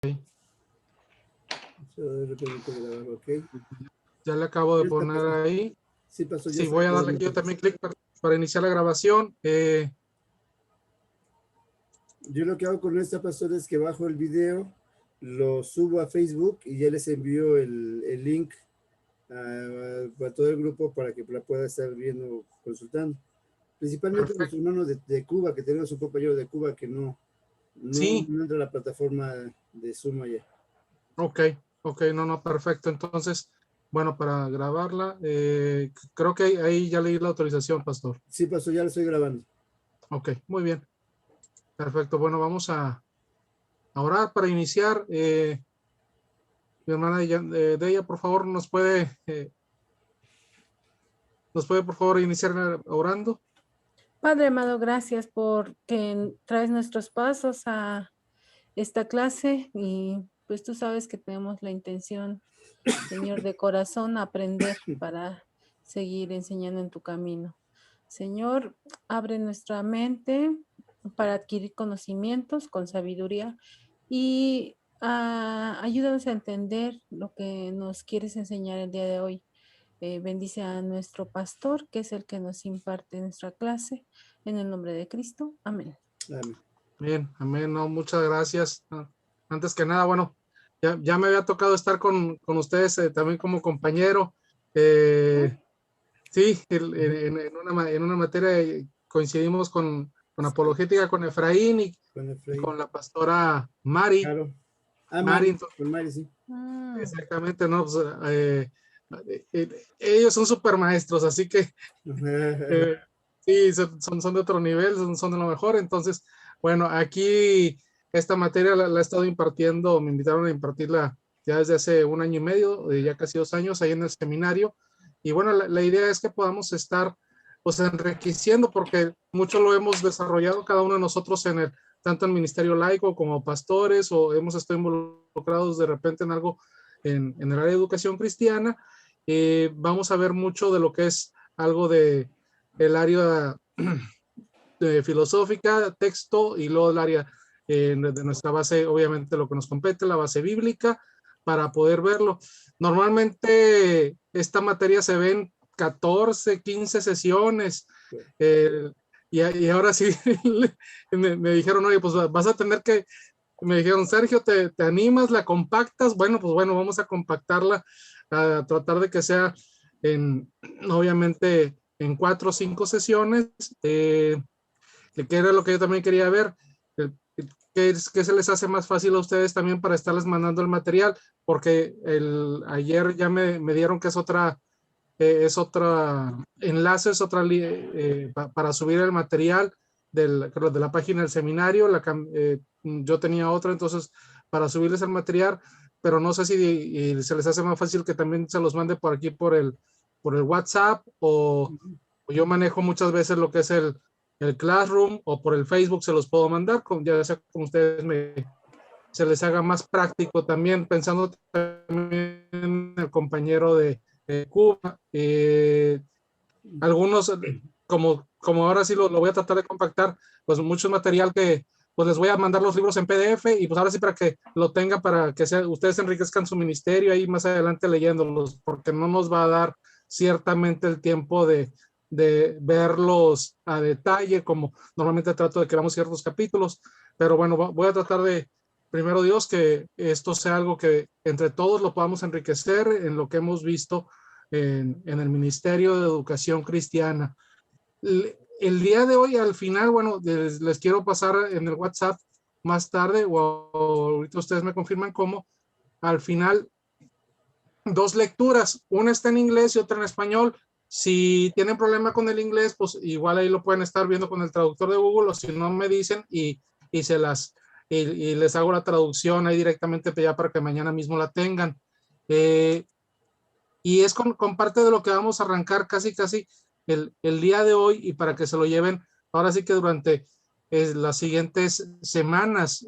Okay. Ya le acabo de poner ahí. Sí, pasó. Sí, voy a darle aquí yo también clic para iniciar la grabación. Yo lo que hago con esta, pastor, es que bajo el video, lo subo a Facebook y ya les envío el link a todo el grupo para que la pueda estar viendo, consultando. Principalmente los hermanos de Cuba, que tenemos un compañero de Cuba que no entra a la plataforma de Zoom allá. Ok, no, perfecto. Entonces, bueno, para grabarla, creo que ahí ya leí la autorización, pastor. Sí, pastor, ya lo estoy grabando. Ok, muy bien. Perfecto, bueno, vamos a orar para iniciar. Mi hermana de ella, por favor, nos puede por favor iniciar orando. Padre amado, gracias por que traes nuestros pasos a esta clase y pues tú sabes que tenemos la intención, Señor, de corazón aprender para seguir enseñando en tu camino. Señor, abre nuestra mente para adquirir conocimientos con sabiduría y ayúdanos a entender lo que nos quieres enseñar el día de hoy. Bendice a nuestro pastor, que es el que nos imparte nuestra clase. En el nombre de Cristo. Amén. Amén. Bien, amén. No, muchas gracias. Antes que nada, bueno, ya me había tocado estar con ustedes también como compañero. Sí, en una materia coincidimos con apologética con Efraín y con la pastora Mari. Claro. Mari, con Mari, sí. Exactamente, ¿no? Pues, ellos son super maestros, así que sí, son de otro nivel, son de lo mejor. Entonces, bueno, aquí esta materia la he estado impartiendo, me invitaron a impartirla ya desde hace 1 año y medio, ya casi 2 años ahí en el seminario. Y bueno, la idea es que podamos estar pues enriqueciendo, porque mucho lo hemos desarrollado cada uno de nosotros tanto en ministerio laico como pastores, o hemos estado involucrados de repente en algo en el área de educación cristiana. Vamos a ver mucho de lo que es algo de el área filosófica, texto, y luego el área de nuestra base, obviamente lo que nos compete, la base bíblica, para poder verlo. Normalmente esta materia se ve en 14, 15 sesiones, y ahora sí me dijeron, oye, pues vas a tener que, me dijeron, Sergio, ¿te animas? ¿La compactas? Bueno, pues bueno, vamos a compactarla, a tratar de que sea obviamente en 4 o 5 sesiones, que era lo que yo también quería ver, ¿qué se les hace más fácil a ustedes también para estarles mandando el material? Porque ayer ya me dieron que es otra enlace, para subir el material de la página del seminario. Yo tenía otra, entonces para subirles el material, pero no sé si se les hace más fácil que también se los mande por aquí por el WhatsApp, o yo manejo muchas veces lo que es el Classroom, o por el Facebook se los puedo mandar, ya sea como ustedes se les haga más práctico, también pensando también en el compañero de Cuba. Algunos, como ahora sí lo voy a tratar de compactar, pues mucho material que pues les voy a mandar los libros en PDF, y pues ahora sí para que lo tengan, para que ustedes enriquezcan su ministerio ahí más adelante leyéndolos, porque no nos va a dar ciertamente el tiempo de verlos a detalle, como normalmente trato de que veamos ciertos capítulos. Pero bueno, voy a tratar de, primero Dios, que esto sea algo que entre todos lo podamos enriquecer en lo que hemos visto en el Ministerio de Educación Cristiana. El día de hoy, al final, bueno, les quiero pasar en el WhatsApp más tarde, o ahorita ustedes me confirman cómo, al final, 2 lecturas, una está en inglés y otra en español. Si tienen problema con el inglés, pues igual ahí lo pueden estar viendo con el traductor de Google, o si no me dicen y les hago la traducción ahí directamente ya para que mañana mismo la tengan. Y es con parte de lo que vamos a arrancar casi el día de hoy, y para que se lo lleven ahora sí que durante las siguientes semanas.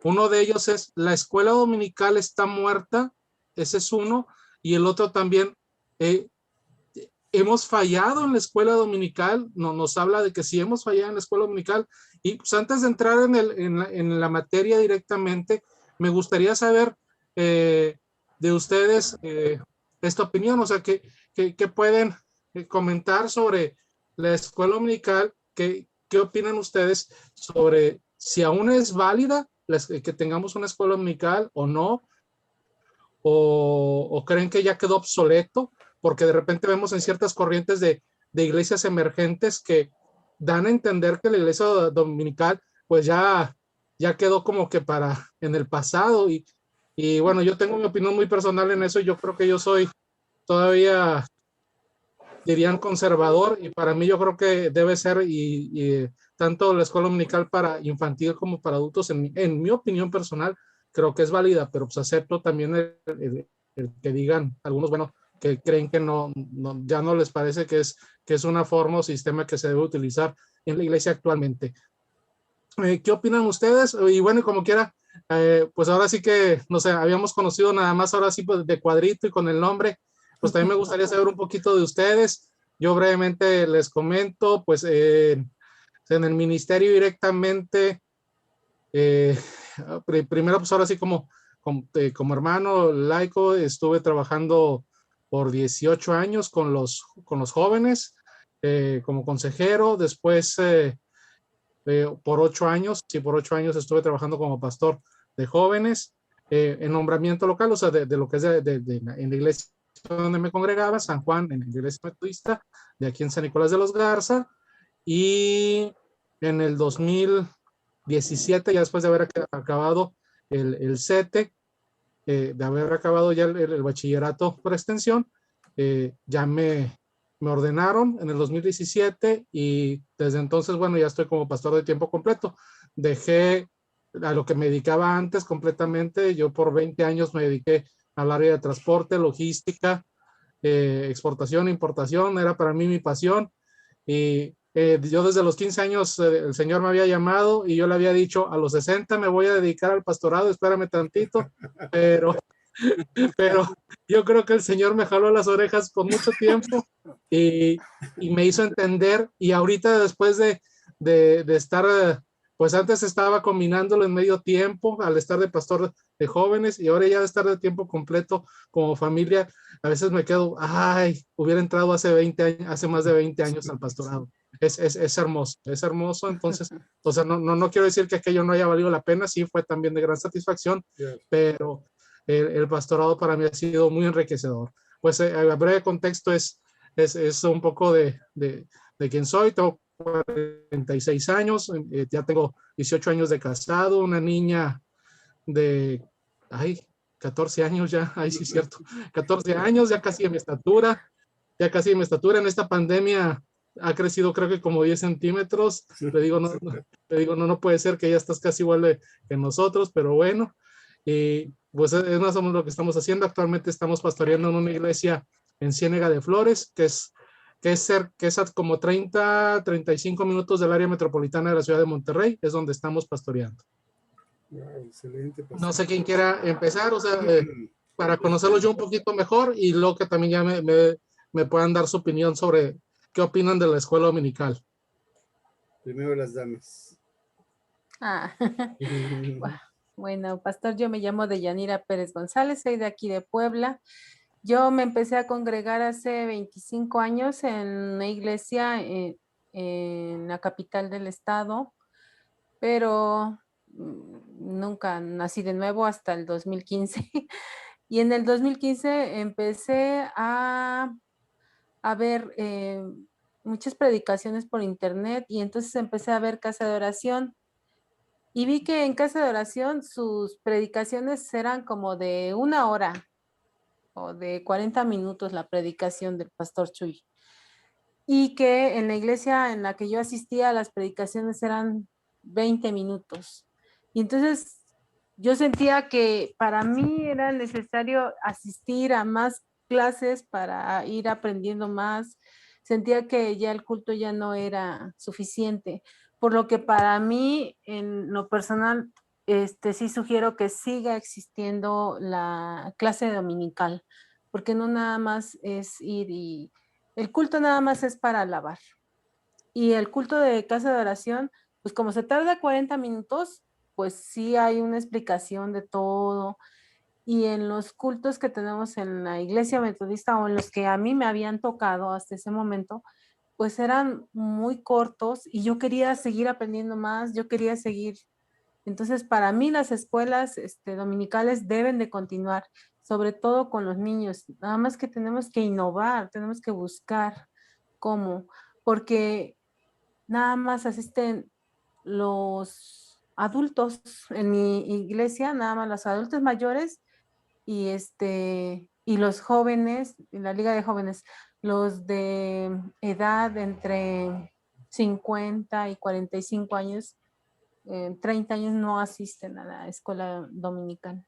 Uno de ellos es: la escuela dominical está muerta. Ese es uno. Y el otro también, hemos fallado en la escuela dominical, nos habla de que sí hemos fallado en la escuela dominical. Y pues antes de entrar en la materia directamente, me gustaría saber de ustedes esta opinión, o sea, que pueden comentar sobre la escuela dominical, qué opinan ustedes sobre si aún es válida que tengamos una escuela dominical o no, o creen que ya quedó obsoleto, porque de repente vemos en ciertas corrientes de iglesias emergentes que dan a entender que la iglesia dominical pues ya quedó como que en el pasado, y bueno, yo tengo mi opinión muy personal en eso. Yo creo que yo soy todavía, dirían, conservador, y para mí yo creo que debe ser y tanto la escuela dominical para infantil como para adultos, en mi opinión personal, creo que es válida, pero pues acepto también el que digan algunos, bueno, que creen que ya no les parece que es una forma o sistema que se debe utilizar en la iglesia actualmente. ¿Qué opinan ustedes? Y bueno, como quiera, pues ahora sí que, no sé, habíamos conocido nada más ahora sí pues, de cuadrito y con el nombre, pues también me gustaría saber un poquito de ustedes. Yo brevemente les comento, pues en el ministerio directamente, primero pues ahora sí como hermano laico, estuve trabajando por 18 años con los jóvenes como consejero. Después por 8 años, sí, por 8 años estuve trabajando como pastor de jóvenes en nombramiento local, o sea, de lo que es en la iglesia donde me congregaba, San Juan, en la iglesia metodista, de aquí en San Nicolás de los Garza. Y en el 2017, ya después de haber acabado el CETE, de haber acabado ya el bachillerato por extensión, ya me ordenaron en el 2017, y desde entonces, bueno, ya estoy como pastor de tiempo completo. Dejé a lo que me dedicaba antes completamente. Yo por 20 años me dediqué al área de transporte, logística, exportación, importación, era para mí mi pasión. Y yo desde los 15 años el Señor me había llamado, y yo le había dicho, a los 60 me voy a dedicar al pastorado, espérame tantito, pero yo creo que el Señor me jaló las orejas con mucho tiempo, y me hizo entender. Y ahorita, después de estar, pues antes estaba combinándolo en medio tiempo al estar de pastor de jóvenes, y ahora ya de estar de tiempo completo como familia, a veces me quedo, ay, hubiera entrado hace más de 20 años al pastorado. Es hermoso, es hermoso. Entonces, o sea, no quiero decir que aquello no haya valido la pena, sí fue también de gran satisfacción, pero el pastorado para mí ha sido muy enriquecedor. Pues a breve contexto es un poco de quién soy. Tengo 46 años, ya tengo 18 años de casado, una niña de, 14 años ya, sí es cierto, 14 años, ya casi de mi estatura, en esta pandemia ha crecido creo que como 10 centímetros. Le digo, no puede ser, que ya estás casi igual que nosotros, pero bueno. Y pues es más o menos lo que estamos haciendo. Actualmente estamos pastoreando en una iglesia en Ciénega de Flores, que es a como 35 minutos del área metropolitana de la ciudad de Monterrey, es donde estamos pastoreando. Wow, excelente, pastor. No sé quién quiera empezar, o sea, para conocerlos yo un poquito mejor, y luego que también ya me puedan dar su opinión sobre qué opinan de la escuela dominical. Primero las damas. Bueno, pastor, yo me llamo Deyanira Pérez González, soy de aquí de Puebla. Yo me empecé a congregar hace 25 años en una iglesia en la capital del estado, pero nunca nací de nuevo hasta el 2015. Y en el 2015 empecé a ver muchas predicaciones por internet, y entonces empecé a ver Casa de Oración. Y vi que en Casa de Oración sus predicaciones eran como de 1 hora o de 40 minutos la predicación del pastor Chuy. Y que en la iglesia en la que yo asistía las predicaciones eran 20 minutos. Y entonces yo sentía que para mí era necesario asistir a más clases para ir aprendiendo más. Sentía que ya el culto ya no era suficiente, por lo que para mí, en lo personal, sí sugiero que siga existiendo la clase dominical, porque no nada más es ir y el culto nada más es para alabar. Y el culto de casa de oración, pues como se tarda 40 minutos, pues sí hay una explicación de todo. Y en los cultos que tenemos en la iglesia metodista o en los que a mí me habían tocado hasta ese momento, pues eran muy cortos y yo quería seguir aprendiendo más, yo quería seguir. Entonces, para mí las escuelas dominicales deben de continuar, sobre todo con los niños. Nada más que tenemos que innovar, tenemos que buscar cómo, porque nada más asisten los adultos en mi iglesia, nada más los adultos mayores y los jóvenes, en la liga de jóvenes, los de edad entre 50 y 45 años, 30 años no asisten a la escuela dominical.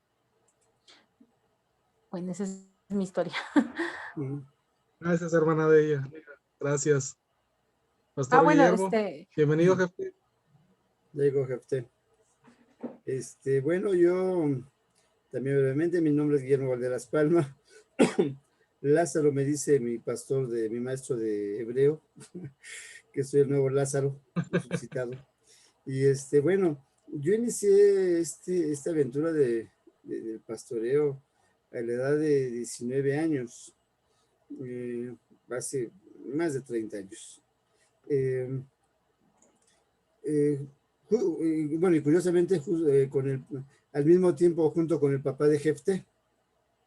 Bueno, esa es mi historia. Gracias, hermana de ella. Gracias. Pastor Bueno, Guillermo, bienvenido, jefe. Diego Jefté. Bueno, yo también brevemente, mi nombre es Guillermo Valderas Palma. Lázaro me dice mi pastor, mi maestro de hebreo, que soy el nuevo Lázaro, resucitado. Y bueno, yo inicié esta aventura del pastoreo a la edad de 19 años, hace más de 30 años. Bueno, y curiosamente, al mismo tiempo, junto con el papá de Jefté,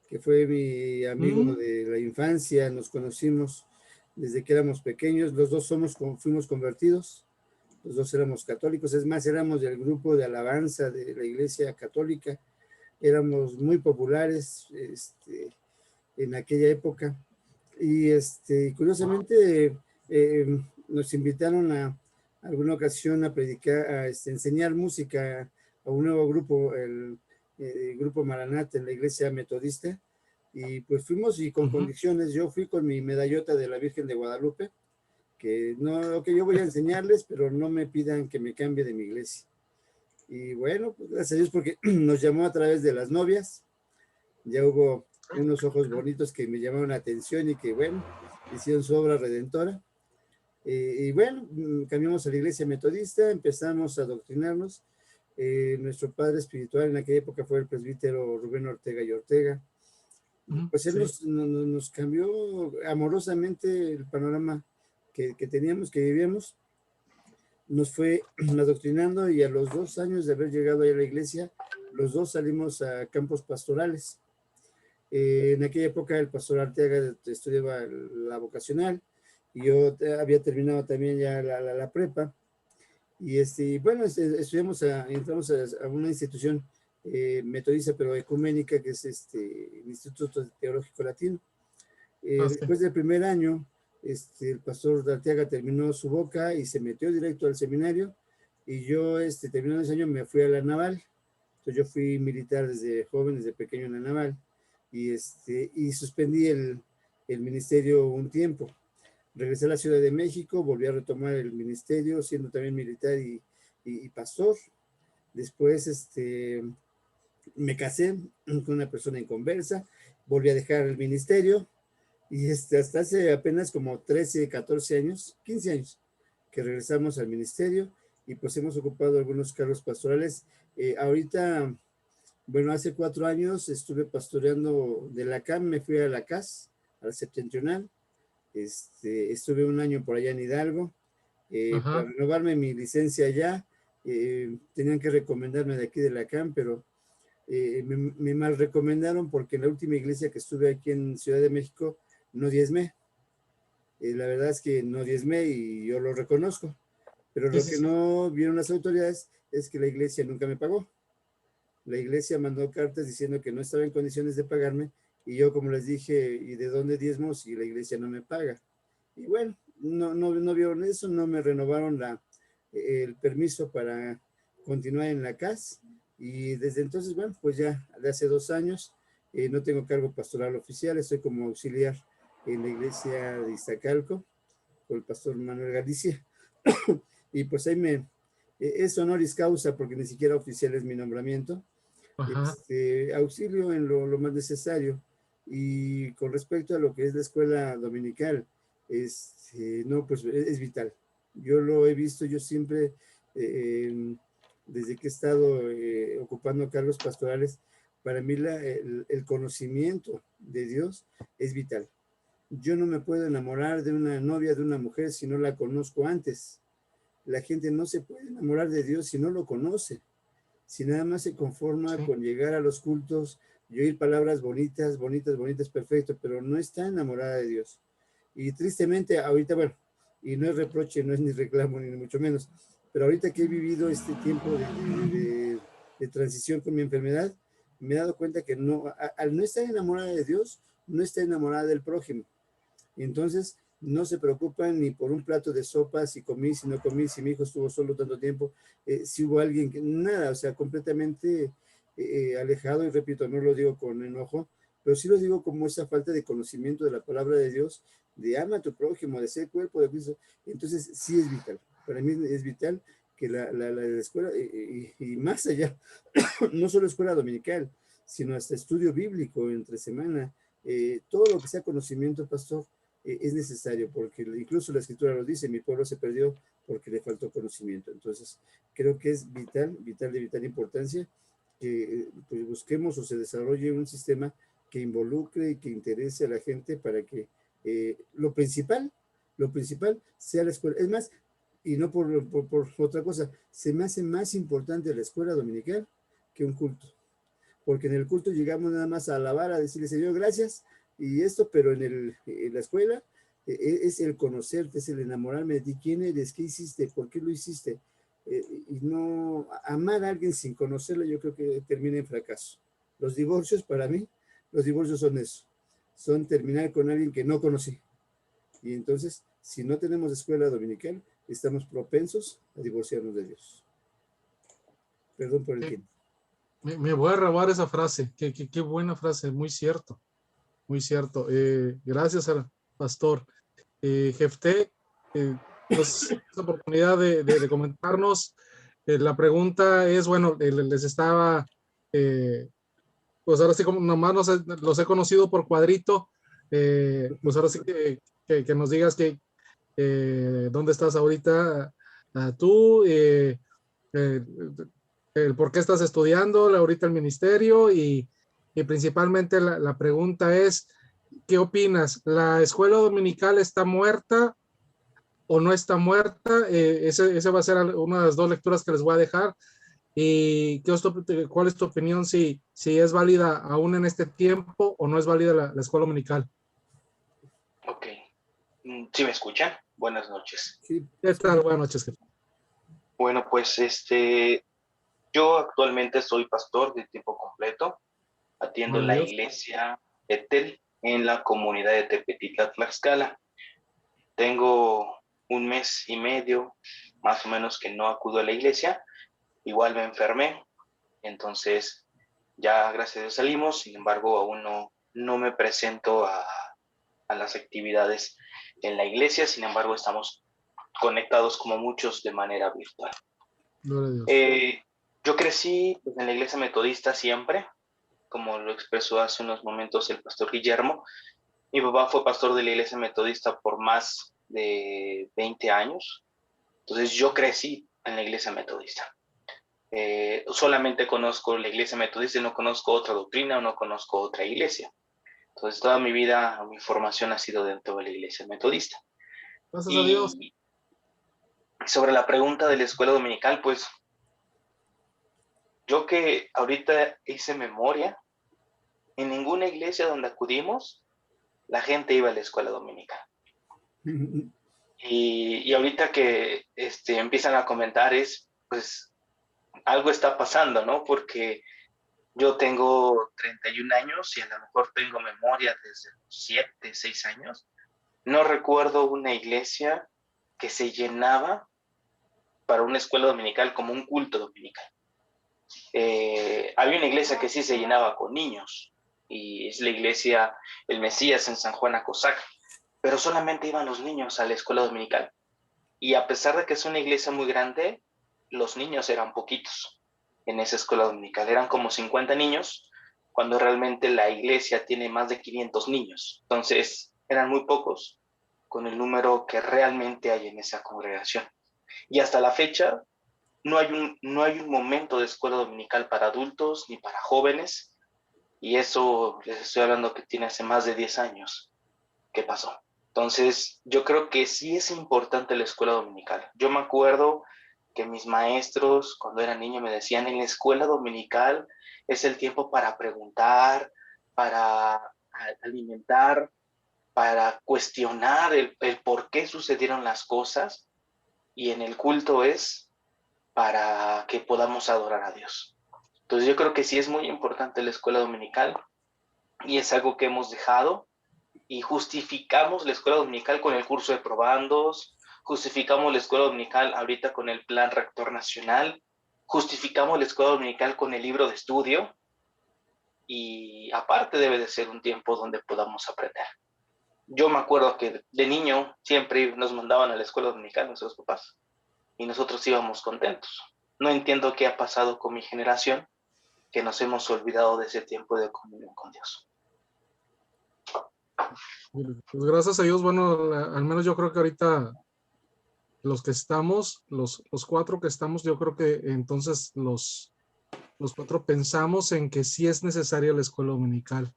que fue mi amigo de la infancia, nos conocimos desde que éramos pequeños, los dos fuimos convertidos, los dos éramos católicos, es más, éramos del grupo de alabanza de la iglesia católica, éramos muy populares en aquella época, y curiosamente nos invitaron a alguna ocasión a predicar, a enseñar música a un nuevo grupo, el grupo Maranata en la iglesia metodista, y pues fuimos y con condiciones. Yo fui con mi medallota de la Virgen de Guadalupe, que yo voy a enseñarles, pero no me pidan que me cambie de mi iglesia. Y bueno, pues gracias a Dios, porque nos llamó a través de las novias, ya hubo unos ojos bonitos que me llamaron la atención y que bueno, hicieron su obra redentora. Y bueno, cambiamos a la iglesia metodista, empezamos a adoctrinarnos. Nuestro padre espiritual en aquella época fue el presbítero Rubén Ortega y Ortega. Pues él nos cambió amorosamente el panorama que teníamos, que vivíamos. Nos fue adoctrinando y a los 2 años de haber llegado a la iglesia, los dos salimos a campos pastorales. En aquella época el pastor Arteaga estudiaba la vocacional y yo había terminado también ya la prepa. Y bueno, entramos a una institución metodista, pero ecuménica, que es el Instituto Teológico Latino. Después del primer año, el pastor Arteaga terminó su boca y se metió directo al seminario, y yo, terminando ese año, me fui a la naval. Entonces yo fui militar desde joven, desde pequeño en la naval, y suspendí el ministerio un tiempo. Regresé a la Ciudad de México, volví a retomar el ministerio, siendo también militar y pastor. Después me casé con una persona inconversa, volví a dejar el ministerio, y hasta hace apenas como 13, 14 años, 15 años, que regresamos al ministerio, y pues hemos ocupado algunos cargos pastorales. Ahorita, bueno, hace 4 años estuve pastoreando de la CAM, me fui a la CAS, a la Septentrional. Estuve un año por allá en Hidalgo. Para renovarme mi licencia allá, tenían que recomendarme de aquí de la CAM, pero me mal recomendaron porque en la última iglesia que estuve aquí en Ciudad de México no diezmé. La verdad es que no diezmé y yo lo reconozco, pero lo que no vieron las autoridades es que la iglesia nunca me pagó. La iglesia mandó cartas diciendo que no estaba en condiciones de pagarme, y yo, como les dije, ¿y de dónde diezmo si la iglesia no me paga? Y bueno, no vieron eso, no me renovaron el permiso para continuar en la CAS, y desde entonces, bueno, pues ya de hace 2 años no tengo cargo pastoral oficial, estoy como auxiliar en la iglesia de Iztacalco con el pastor Manuel Galicia. Y pues ahí es honoris causa, porque ni siquiera oficial es mi nombramiento. Auxilio en lo más necesario. Y con respecto a lo que es la escuela dominical, no, pues es vital. Yo lo he visto, yo siempre, desde que he estado ocupando cargos pastorales, para mí el conocimiento de Dios es vital. Yo no me puedo enamorar de una novia, de una mujer, si no la conozco antes. La gente no se puede enamorar de Dios si no lo conoce. Si nada más se conforma con llegar a los cultos y oír palabras bonitas, bonitas, bonitas, perfecto, pero no está enamorada de Dios. Y tristemente, ahorita, bueno, y no es reproche, no es ni reclamo, ni mucho menos, pero ahorita que he vivido este tiempo de transición con mi enfermedad, me he dado cuenta que no, al no estar enamorada de Dios, no está enamorada del prójimo. Entonces, no se preocupan ni por un plato de sopa, si comí, si no comí, si mi hijo estuvo solo tanto tiempo, si hubo alguien que, nada, o sea, completamente alejado, y repito, no lo digo con enojo, pero sí lo digo como esa falta de conocimiento de la palabra de Dios, de ama a tu prójimo, de ser cuerpo de Cristo. Entonces, sí es vital, para mí es vital que la escuela, y más allá, no solo escuela dominical, sino hasta estudio bíblico entre semana, todo lo que sea conocimiento, pastor, es necesario, porque incluso la escritura lo dice, mi pueblo se perdió porque le faltó conocimiento. Entonces, creo que es vital, vital, de vital importancia que pues, busquemos o se desarrolle un sistema que involucre y que interese a la gente para que lo principal sea la escuela. Es más, y no por otra cosa, se me hace más importante la escuela dominical que un culto, porque en el culto llegamos nada más a alabar, a decirle, Señor, gracias, y esto, pero en la escuela es el conocerte, es el enamorarme de ti, quién eres, qué hiciste, por qué lo hiciste, y no amar a alguien sin conocerlo, yo creo que termina en fracaso. Los divorcios, para mí, los divorcios son eso, son terminar con alguien que no conocí, y entonces, si no tenemos escuela dominical, estamos propensos a divorciarnos de Dios. Perdón por el tiempo. Me voy a robar esa frase. Qué buena frase, muy cierto. Muy cierto. Gracias al pastor. Jefté, nos esta oportunidad de comentarnos. La pregunta es, bueno, les estaba, pues ahora sí, como nomás los he conocido por cuadrito, pues ahora sí que nos digas que dónde estás ahorita tú, el por qué estás estudiando ahorita el ministerio y principalmente la pregunta es, ¿qué opinas? ¿La escuela dominical está muerta o no está muerta? Ese va a ser una de las dos lecturas que les voy a dejar. ¿Y cuál es tu opinión si es válida aún en este tiempo o no es válida la escuela dominical? Ok. ¿Sí me escuchan? Buenas noches. Sí. ¿Qué tal? Buenas noches, jefe. Bueno, pues yo actualmente soy pastor de tiempo completo. Atiendo la iglesia Etel en la comunidad de Tepetitla, Tlaxcala. Tengo un mes y medio, más o menos, que no acudo a la iglesia. Igual me enfermé, entonces ya gracias a Dios salimos. Sin embargo, aún no me presento a las actividades en la iglesia. Sin embargo, estamos conectados como muchos de manera virtual. Yo crecí pues, en la iglesia metodista siempre, como lo expresó hace unos momentos el pastor Guillermo. Mi papá fue pastor de la iglesia metodista por más de 20 años. Entonces yo crecí en la iglesia metodista. Solamente conozco la iglesia metodista y no conozco otra doctrina o no conozco otra iglesia. Entonces toda mi vida, mi formación ha sido dentro de la iglesia metodista. Gracias a Dios. Sobre la pregunta de la escuela dominical, pues yo que ahorita hice memoria, en ninguna iglesia donde acudimos, la gente iba a la escuela dominical. Y ahorita que empiezan a comentar pues, algo está pasando, ¿no? Porque yo tengo 31 años y a lo mejor tengo memoria desde 7, 6 años. No recuerdo una iglesia que se llenaba para una escuela dominical como un culto dominical. Había una iglesia que sí se llenaba con niños, y es la iglesia El Mesías en San Juan Acosac, pero solamente iban los niños a la escuela dominical. Y a pesar de que es una iglesia muy grande, los niños eran poquitos en esa escuela dominical. Eran como 50 niños, cuando realmente la iglesia tiene más de 500 niños. Entonces, eran muy pocos con el número que realmente hay en esa congregación. Y hasta la fecha no hay un momento de escuela dominical para adultos ni para jóvenes, y eso les estoy hablando que tiene hace más de 10 años que pasó. Entonces, yo creo que sí es importante la escuela dominical. Yo me acuerdo que mis maestros, cuando era niño, me decían, en la escuela dominical es el tiempo para preguntar, para alimentar, para cuestionar el por qué sucedieron las cosas, y en el culto es para que podamos adorar a Dios. Entonces yo creo que sí es muy importante la escuela dominical, y es algo que hemos dejado, y justificamos la escuela dominical con el curso de probandos, justificamos la escuela dominical ahorita con el plan rector nacional, justificamos la escuela dominical con el libro de estudio, y aparte debe de ser un tiempo donde podamos aprender. Yo me acuerdo que de niño siempre nos mandaban a la escuela dominical nuestros papás, y nosotros íbamos contentos. No entiendo qué ha pasado con mi generación, que nos hemos olvidado de ese tiempo de comunión con Dios. Pues gracias a Dios, bueno, al menos yo creo que ahorita los que estamos, los 4 que estamos, yo creo que entonces los 4 pensamos en que sí es necesaria la escuela dominical.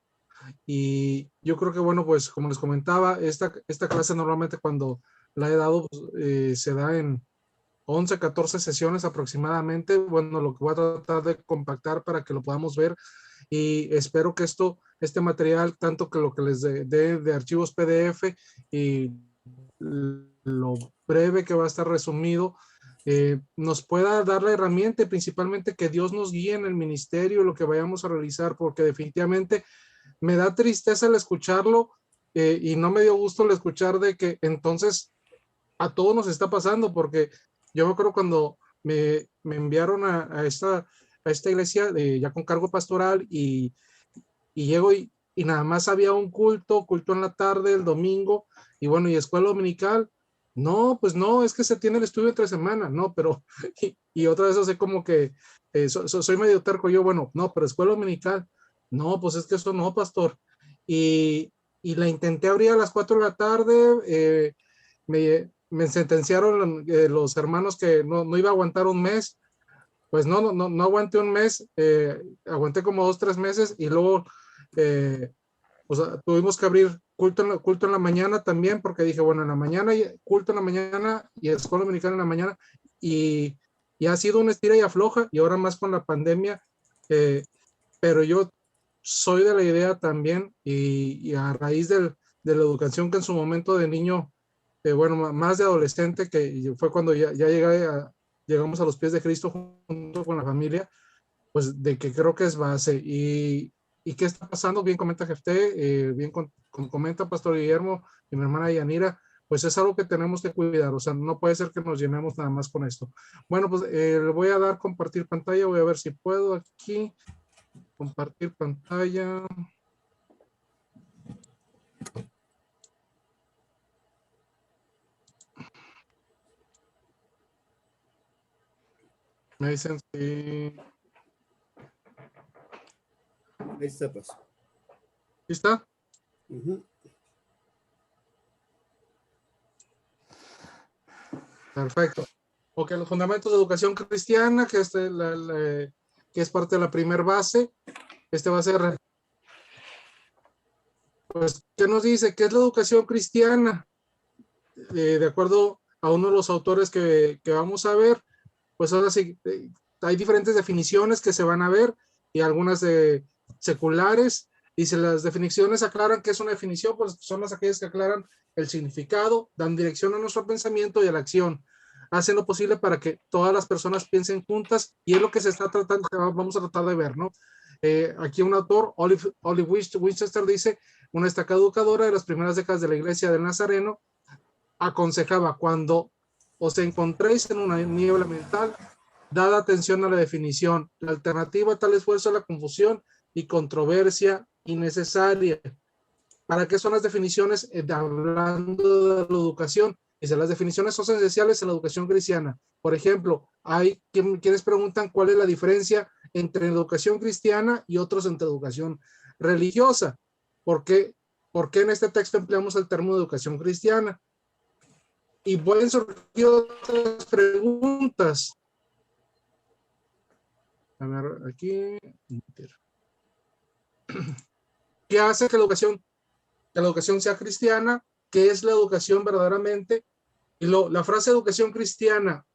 Y yo creo que, bueno, pues como les comentaba, esta clase normalmente cuando la he dado, pues, se da en 11, 14 sesiones aproximadamente. Bueno, lo que voy a tratar de compactar para que lo podamos ver, y espero que este material, tanto que lo que les dé de archivos PDF y lo breve que va a estar resumido, nos pueda dar la herramienta, y principalmente que Dios nos guíe en el ministerio, lo que vayamos a realizar, porque definitivamente me da tristeza el escucharlo, y no me dio gusto el escuchar de que entonces a todos nos está pasando, porque yo me acuerdo cuando me enviaron a esta iglesia ya con cargo pastoral, y llego y nada más había un culto en la tarde, el domingo, y bueno, y escuela dominical. No, pues no, es que se tiene el estudio entre semana, no, pero, y otra vez así como que soy medio terco yo, bueno, no, pero escuela dominical, no, pues es que eso no, pastor. Y la intenté abrir a las 4 de la tarde, me sentenciaron los hermanos que no iba a aguantar un mes. Pues no aguanté un mes, aguanté como 2, 3 meses, y luego o sea, tuvimos que abrir culto en la mañana también, porque dije, bueno, en la mañana, culto en la mañana y escuela dominical en la mañana, y ha sido una estira y afloja, y ahora más con la pandemia, pero yo soy de la idea también, y a raíz de la educación que en su momento de niño, bueno, más de adolescente, que fue cuando ya llegamos a los pies de Cristo junto con la familia, pues de que creo que es base. ¿Y qué está pasando? Bien comenta Jefté, bien comenta Pastor Guillermo y mi hermana Yanira, pues es algo que tenemos que cuidar, o sea, no puede ser que nos llenemos nada más con esto. Bueno, pues le voy a dar compartir pantalla, voy a ver si puedo aquí, compartir pantalla. Me dicen si... Ahí está, paso. ¿Está? Perfecto. Ok, los fundamentos de educación cristiana, que es parte de la primer base. Va a ser, pues, ¿qué nos dice? ¿Qué es la educación cristiana? De acuerdo a uno de los autores que vamos a ver, pues ahora sí, hay diferentes definiciones que se van a ver, y algunas seculares, y si las definiciones aclaran qué es una definición, pues son aquellas que aclaran el significado, dan dirección a nuestro pensamiento y a la acción, hacen lo posible para que todas las personas piensen juntas, y es lo que se está tratando, vamos a tratar de ver, ¿no? Aquí un autor, Olive Winchester, dice: una destacada educadora de las primeras décadas de la iglesia del Nazareno aconsejaba: cuando os encontréis en una niebla mental, dad atención a la definición. La alternativa a tal esfuerzo es la confusión y controversia innecesaria. ¿Para qué son las definiciones? Hablando de la educación, dice, las definiciones son esenciales en la educación cristiana. Por ejemplo, hay quienes preguntan cuál es la diferencia entre la educación cristiana y otros entre educación religiosa. ¿Por qué en este texto empleamos el término educación cristiana? y pueden surgir otras preguntas. A ver, aquí. ¿Qué hace que la educación sea cristiana? ¿Qué es la educación verdaderamente? Y la frase educación cristiana,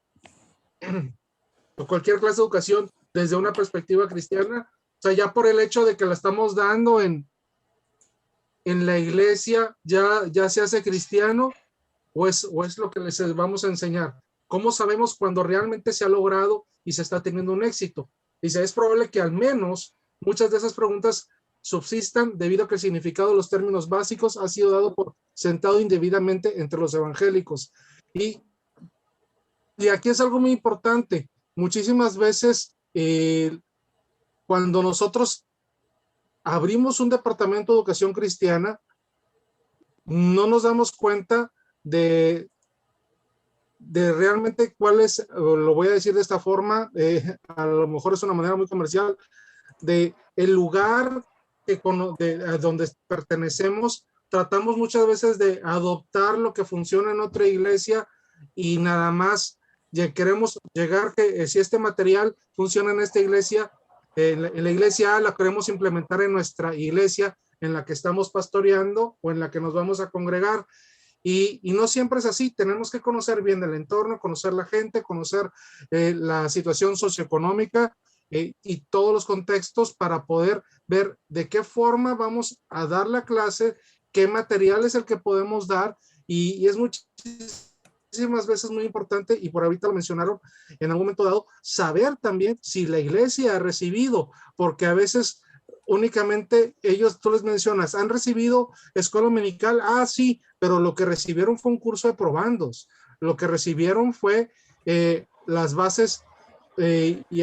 o cualquier clase de educación desde una perspectiva cristiana, o sea, ya por el hecho de que la estamos dando en la iglesia, ya se hace cristiano, o es lo que les vamos a enseñar. ¿Cómo sabemos cuando realmente se ha logrado y se está teniendo un éxito? Dice, es probable que al menos muchas de esas preguntas subsistan debido a que el significado de los términos básicos ha sido dado por sentado indebidamente entre los evangélicos. Y aquí es algo muy importante. Muchísimas veces cuando nosotros abrimos un departamento de educación cristiana, no nos damos cuenta de realmente cuál es, lo voy a decir de esta forma, a lo mejor es una manera muy comercial, de el lugar a donde pertenecemos. Tratamos muchas veces de adoptar lo que funciona en otra iglesia y nada más queremos llegar que si este material funciona en esta iglesia, en la iglesia A la queremos implementar en nuestra iglesia en la que estamos pastoreando o en la que nos vamos a congregar. Y no siempre es así. Tenemos que conocer bien el entorno, conocer la gente, conocer la situación socioeconómica y todos los contextos para poder ver de qué forma vamos a dar la clase, qué material es el que podemos dar. Y es muchísimas veces muy importante, y por ahorita lo mencionaron en algún momento dado, saber también si la iglesia ha recibido, porque a veces únicamente ellos, tú les mencionas, han recibido escuela dominical, sí, pero lo que recibieron fue un curso de probandos, lo que recibieron fue las bases y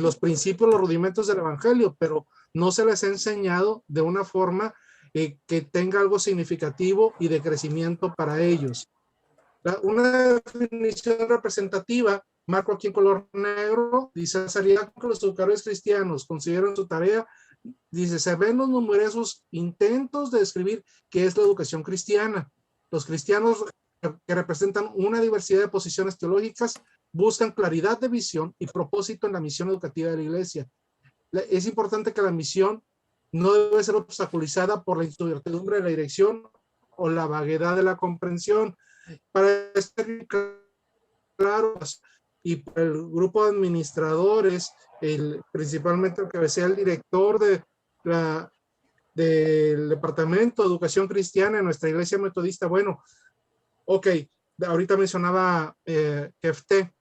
los principios, los rudimentos del evangelio, pero no se les ha enseñado de una forma que tenga algo significativo y de crecimiento para ellos. Una definición representativa, marco aquí en color negro, dice, salida que los educadores cristianos consideran su tarea. Dice, se ven los numerosos intentos de describir qué es la educación cristiana. Los cristianos que representan una diversidad de posiciones teológicas buscan claridad de visión y propósito en la misión educativa de la iglesia. Es importante que la misión no debe ser obstaculizada por la incertidumbre de la dirección o la vaguedad de la comprensión. Para estar claros, y para el grupo de administradores, principalmente el que sea el director del Departamento de Educación Cristiana en nuestra iglesia metodista, bueno, ok, ahorita mencionaba Jefté,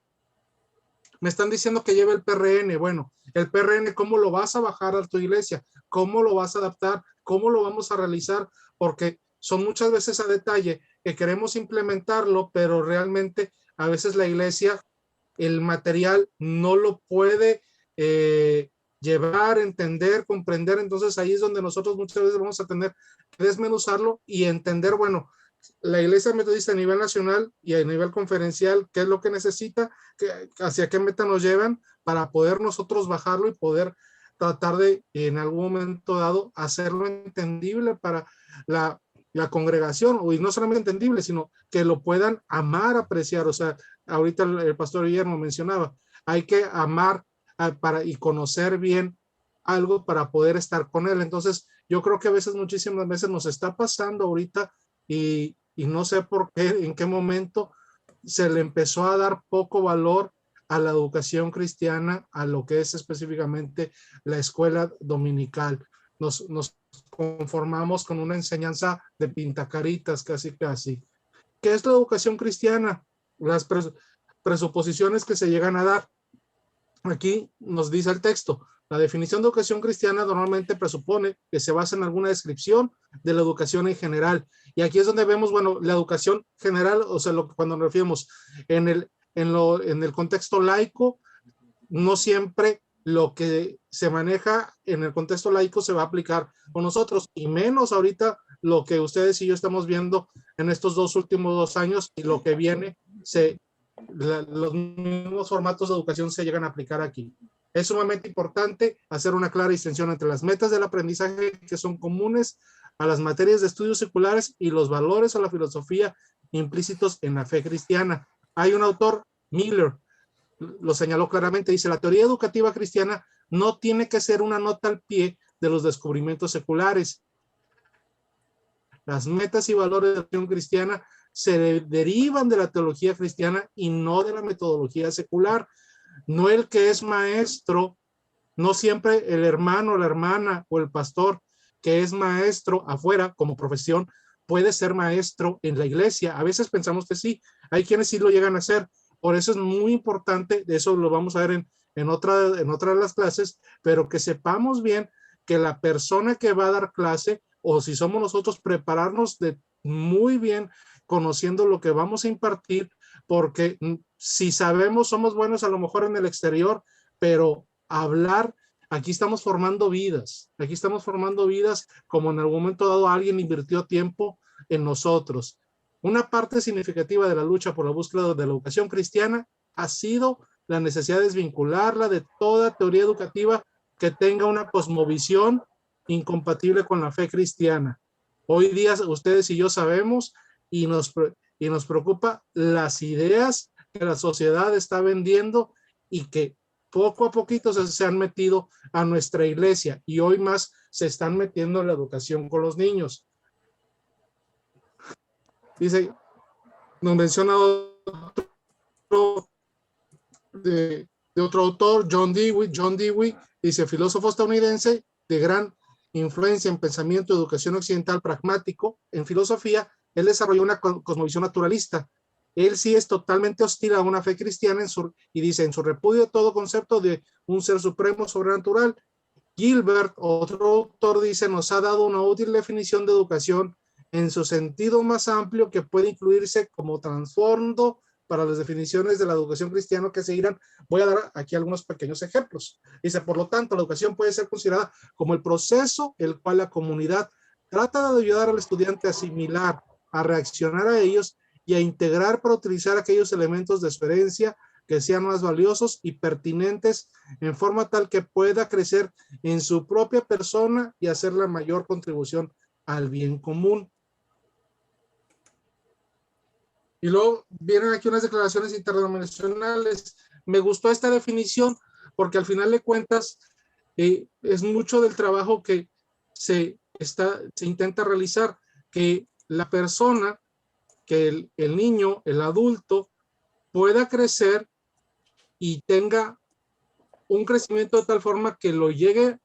me están diciendo que lleve el PRN, bueno, el PRN, ¿cómo lo vas a bajar a tu iglesia? ¿Cómo lo vas a adaptar? ¿Cómo lo vamos a realizar? Porque son muchas veces a detalle que queremos implementarlo, pero realmente a veces la iglesia, el material no lo puede llevar, entender, comprender. Entonces ahí es donde nosotros muchas veces vamos a tener que desmenuzarlo y entender, bueno, la iglesia metodista a nivel nacional y a nivel conferencial, qué es lo que necesita, hacia qué meta nos llevan para poder nosotros bajarlo y poder tratar de, en algún momento dado, hacerlo entendible para la congregación, y no solamente entendible, sino que lo puedan amar, apreciar. O sea, ahorita el pastor Guillermo mencionaba, hay que amar y conocer bien algo para poder estar con él. Entonces, yo creo que a veces, muchísimas veces nos está pasando ahorita y no sé por qué, en qué momento se le empezó a dar poco valor a la educación cristiana, a lo que es específicamente la escuela dominical. Nos conformamos con una enseñanza de pintacaritas casi. ¿Qué es la educación cristiana? Las presuposiciones que se llegan a dar. Aquí nos dice el texto, la definición de educación cristiana normalmente presupone que se basa en alguna descripción de la educación en general. Y aquí es donde vemos, bueno, la educación general, o sea, cuando nos referimos en el contexto laico, no siempre lo que se maneja en el contexto laico se va a aplicar con nosotros, y menos ahorita lo que ustedes y yo estamos viendo en estos últimos 2 años, y lo que viene, los mismos formatos de educación se llegan a aplicar aquí. Es sumamente importante hacer una clara distinción entre las metas del aprendizaje que son comunes a las materias de estudios seculares y los valores a la filosofía implícitos en la fe cristiana. Hay un autor, Miller, lo señaló claramente, dice: la teoría educativa cristiana no tiene que ser una nota al pie de los descubrimientos seculares. Las metas y valores de la educación cristiana se derivan de la teología cristiana y no de la metodología secular. No el que es maestro, no siempre el hermano, la hermana o el pastor que es maestro afuera como profesión puede ser maestro en la iglesia. A veces pensamos que sí, hay quienes sí lo llegan a hacer. Por eso es muy importante, de eso lo vamos a ver en otra de las clases, pero que sepamos bien que la persona que va a dar clase, o si somos nosotros, prepararnos muy bien, conociendo lo que vamos a impartir, porque si sabemos, somos buenos a lo mejor en el exterior, pero hablar, aquí estamos formando vidas como en algún momento dado alguien invirtió tiempo en nosotros. Una parte significativa de la lucha por la búsqueda de la educación cristiana ha sido la necesidad de desvincularla de toda teoría educativa que tenga una cosmovisión incompatible con la fe cristiana. Hoy día ustedes y yo sabemos y nos preocupa las ideas que la sociedad está vendiendo y que poco a poquito se han metido a nuestra iglesia, y hoy más se están metiendo en la educación con los niños. Dice, nos menciona de otro autor, John Dewey, dice: filósofo estadounidense de gran influencia en pensamiento y educación occidental pragmático. En filosofía, él desarrolló una cosmovisión naturalista. Él sí es totalmente hostil a una fe cristiana y dice: en su repudio de todo concepto de un ser supremo sobrenatural. Gilbert, otro autor, dice: nos ha dado una útil definición de educación en su sentido más amplio, que puede incluirse como trasfondo para las definiciones de la educación cristiana que seguirán. Voy a dar aquí algunos pequeños ejemplos. Dice: por lo tanto, la educación puede ser considerada como el proceso el cual la comunidad trata de ayudar al estudiante a asimilar, a reaccionar a ellos y a integrar para utilizar aquellos elementos de su herencia que sean más valiosos y pertinentes, en forma tal que pueda crecer en su propia persona y hacer la mayor contribución al bien común. Y luego vienen aquí unas declaraciones internacionales. Me gustó esta definición porque al final de cuentas es mucho del trabajo que se intenta realizar, que la persona, que el niño, el adulto, pueda crecer y tenga un crecimiento de tal forma que lo llegue,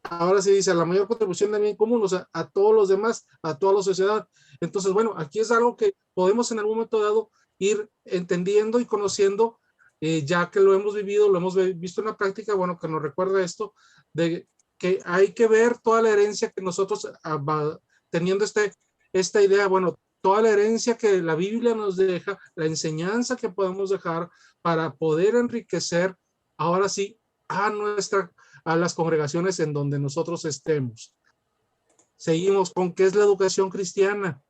ahora se dice, a la mayor contribución del bien común, o sea, a todos los demás, a toda la sociedad. Entonces, bueno, aquí es algo que podemos en algún momento dado ir entendiendo y conociendo, ya que lo hemos vivido, lo hemos visto en la práctica. Bueno, que nos recuerda esto, de que hay que ver toda la herencia que nosotros, teniendo esta idea, bueno, toda la herencia que la Biblia nos deja, la enseñanza que podemos dejar para poder enriquecer, ahora sí, a las congregaciones en donde nosotros estemos. Seguimos con qué es la educación cristiana.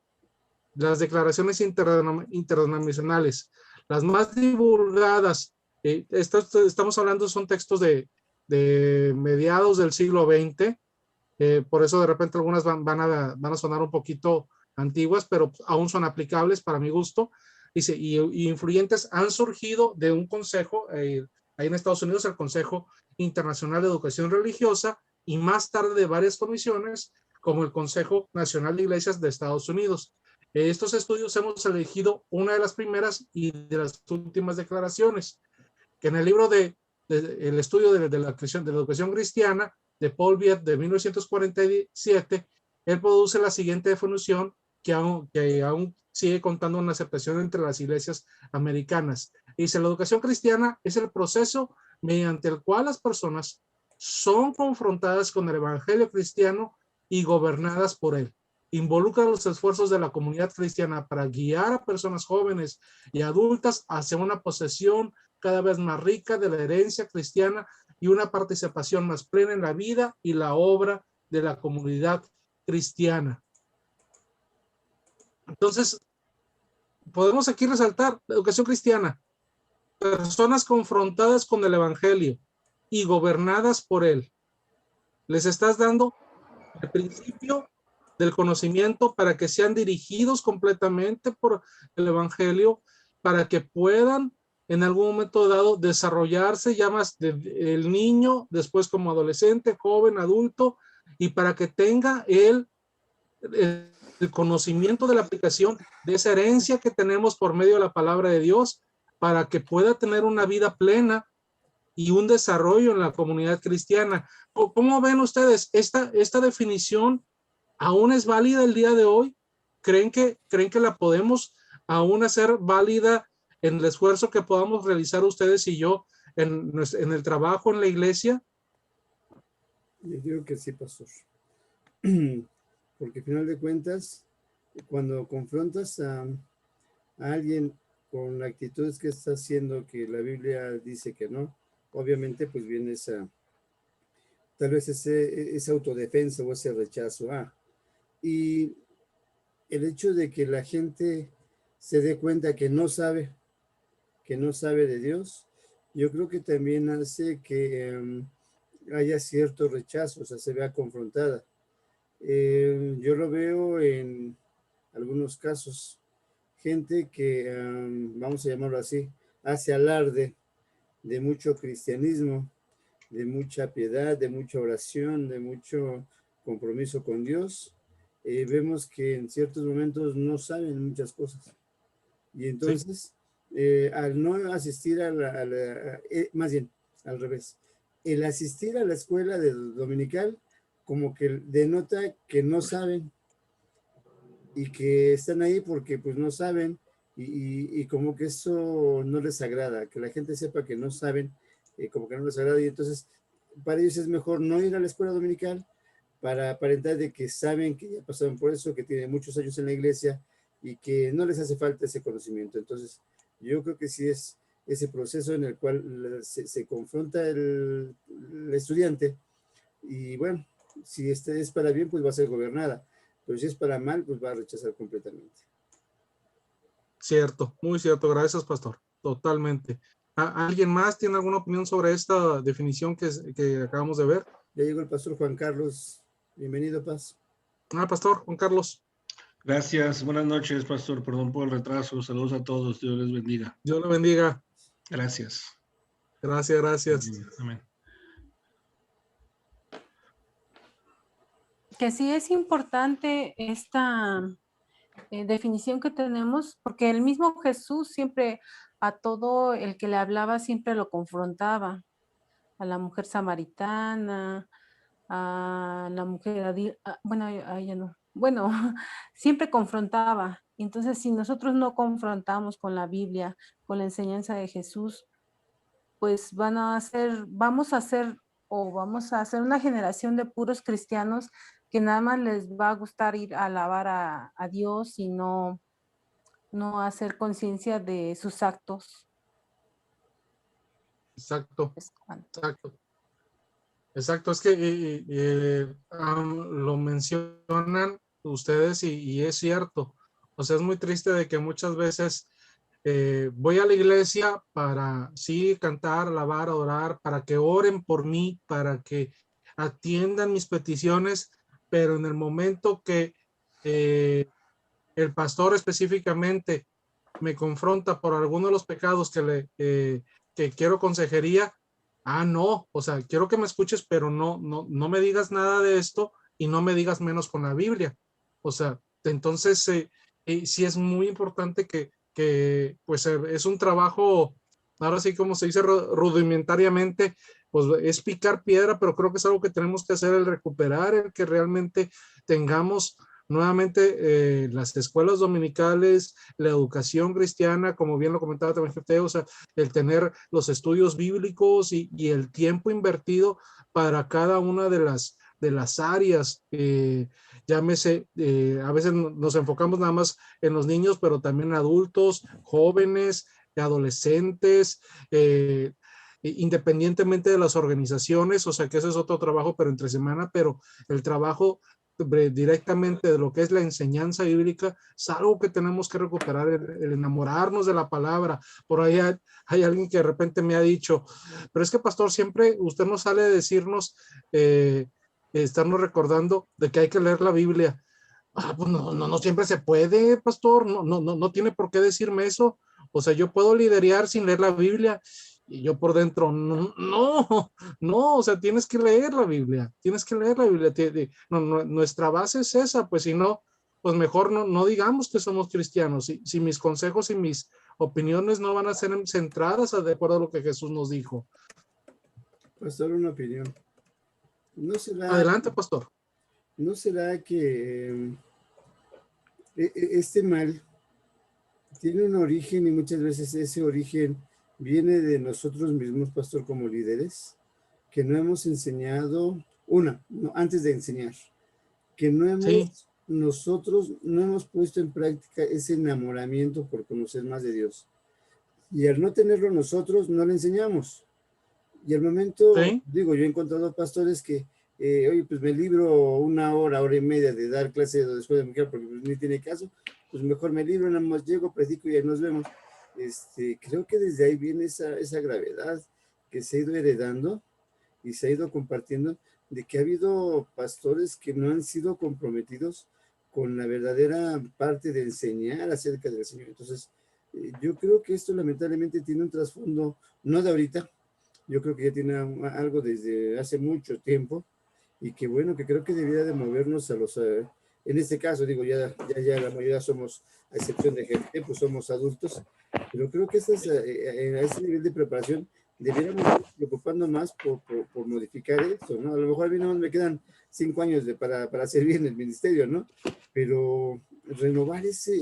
Las declaraciones internacionales, las más divulgadas, estamos hablando, son textos de mediados del siglo XX, por eso de repente algunas van a sonar un poquito antiguas, pero aún son aplicables para mi gusto. Dice: y influyentes han surgido de un consejo, ahí en Estados Unidos, el Consejo Internacional de Educación Religiosa, y más tarde de varias comisiones, como el Consejo Nacional de Iglesias de Estados Unidos. Estos estudios hemos elegido una de las primeras y de las últimas declaraciones, que en el libro el estudio de la educación cristiana, de Paul Viet, de 1947, él produce la siguiente definición que aún sigue contando una aceptación entre las iglesias americanas. Dice: la educación cristiana es el proceso mediante el cual las personas son confrontadas con el evangelio cristiano y gobernadas por él. Involucra los esfuerzos de la comunidad cristiana para guiar a personas jóvenes y adultas hacia una posesión cada vez más rica de la herencia cristiana y una participación más plena en la vida y la obra de la comunidad cristiana. Entonces, podemos aquí resaltar la educación cristiana: personas confrontadas con el evangelio y gobernadas por él. Les estás dando el principio del conocimiento para que sean dirigidos completamente por el Evangelio, para que puedan en algún momento dado desarrollarse ya más el niño, después como adolescente, joven, adulto, y para que tenga el conocimiento de la aplicación de esa herencia que tenemos por medio de la palabra de Dios, para que pueda tener una vida plena y un desarrollo en la comunidad cristiana. ¿Cómo ven ustedes? ¿Esta definición aún es válida el día de hoy? ¿Creen que la podemos aún hacer válida en el esfuerzo que podamos realizar ustedes y yo en el trabajo en la iglesia? Yo digo que sí, pastor. Porque al final de cuentas, cuando confrontas a alguien con actitudes que está haciendo que la Biblia dice que no, obviamente pues viene tal vez esa autodefensa o ese rechazo. Y el hecho de que la gente se dé cuenta que no sabe de Dios, yo creo que también hace que haya cierto rechazo, o sea, se vea confrontada. Yo lo veo en algunos casos, gente que, vamos a llamarlo así, hace alarde de mucho cristianismo, de mucha piedad, de mucha oración, de mucho compromiso con Dios. Vemos que en ciertos momentos no saben muchas cosas. Y entonces, al no asistir más bien, al revés, el asistir a la escuela dominical como que denota que no saben y que están ahí porque pues no saben y como que eso no les agrada, que la gente sepa que no saben, como que no les agrada, y entonces para ellos es mejor no ir a la escuela dominical para aparentar de que saben que ya pasaron por eso, que tienen muchos años en la iglesia y que no les hace falta ese conocimiento. Entonces yo creo que sí es ese proceso en el cual se confronta el estudiante y bueno, si este es para bien, pues va a ser gobernada, pero si es para mal, pues va a rechazar completamente. Cierto, muy cierto. Gracias, pastor. Totalmente. ¿Alguien más tiene alguna opinión sobre esta definición que acabamos de ver? Ya llegó el pastor Juan Carlos. Bienvenido, Paz. Pastor Juan Carlos. Gracias. Buenas noches, pastor. Perdón por el retraso. Saludos a todos. Dios les bendiga. Dios le bendiga. Gracias. Gracias. Amén. Que sí es importante esta definición que tenemos, porque el mismo Jesús siempre a todo el que le hablaba siempre lo confrontaba, a la mujer samaritana, a la mujer, bueno, a ella no, bueno, siempre confrontaba. Entonces, si nosotros no confrontamos con la Biblia, con la enseñanza de Jesús, pues vamos a hacer una generación de puros cristianos que nada más les va a gustar ir a alabar a Dios y no hacer conciencia de sus actos. Exacto. Es que lo mencionan ustedes y es cierto. O sea, es muy triste de que muchas veces voy a la iglesia para sí cantar, alabar, adorar, para que oren por mí, para que atiendan mis peticiones, pero en el momento que el pastor específicamente me confronta por alguno de los pecados que quiero consejería, no, o sea, quiero que me escuches, pero no me digas nada de esto y no me digas menos con la Biblia. O sea, entonces sí es muy importante que pues es un trabajo, ahora sí como se dice rudimentariamente, pues es picar piedra, pero creo que es algo que tenemos que hacer, el recuperar, el que realmente tengamos nuevamente las escuelas dominicales, la educación cristiana, como bien lo comentaba también usted, o sea, el tener los estudios bíblicos y el tiempo invertido para cada una de las áreas, llámese, a veces nos enfocamos nada más en los niños, pero también adultos, jóvenes, adolescentes, independientemente de las organizaciones, o sea que ese es otro trabajo, pero entre semana, pero el trabajo directamente de lo que es la enseñanza bíblica es algo que tenemos que recuperar, el enamorarnos de la palabra. Por ahí hay alguien que de repente me ha dicho, pero es que pastor, siempre usted nos sale a decirnos, estarnos recordando de que hay que leer la Biblia. Pues no siempre se puede, pastor, no tiene por qué decirme eso. O sea, yo puedo liderear sin leer la Biblia y yo por dentro, no, o sea, tienes que leer la Biblia, nuestra base es esa, pues si no, pues mejor no digamos que somos cristianos. Si mis consejos y mis opiniones no van a ser centradas de acuerdo a lo que Jesús nos dijo. Pastor, una opinión. Adelante, pastor. ¿No será que este mal tiene un origen y muchas veces ese origen viene de nosotros mismos, pastor, como líderes, que no hemos enseñado, antes de enseñar, que nosotros no hemos puesto en práctica ese enamoramiento por conocer más de Dios? Y al no tenerlo nosotros, no le enseñamos. Y al momento, yo he encontrado pastores que, oye, pues me libro una hora y media de dar clase después de mujer porque pues, ni tiene caso, pues mejor me libro, nada más llego, predico y ya nos vemos. Creo que desde ahí viene esa gravedad que se ha ido heredando y se ha ido compartiendo, de que ha habido pastores que no han sido comprometidos con la verdadera parte de enseñar acerca del Señor. Entonces, yo creo que esto lamentablemente tiene un trasfondo, no de ahorita, yo creo que ya tiene algo desde hace mucho tiempo, y que bueno, que creo que debería de movernos a los, en este caso, digo, ya la mayoría somos, a excepción de gente, pues somos adultos, pero creo que a ese nivel de preparación deberíamos estar preocupando más por modificar esto, ¿no? A lo mejor a mí no me quedan 5 años para servir en el ministerio, ¿no? Pero renovar esa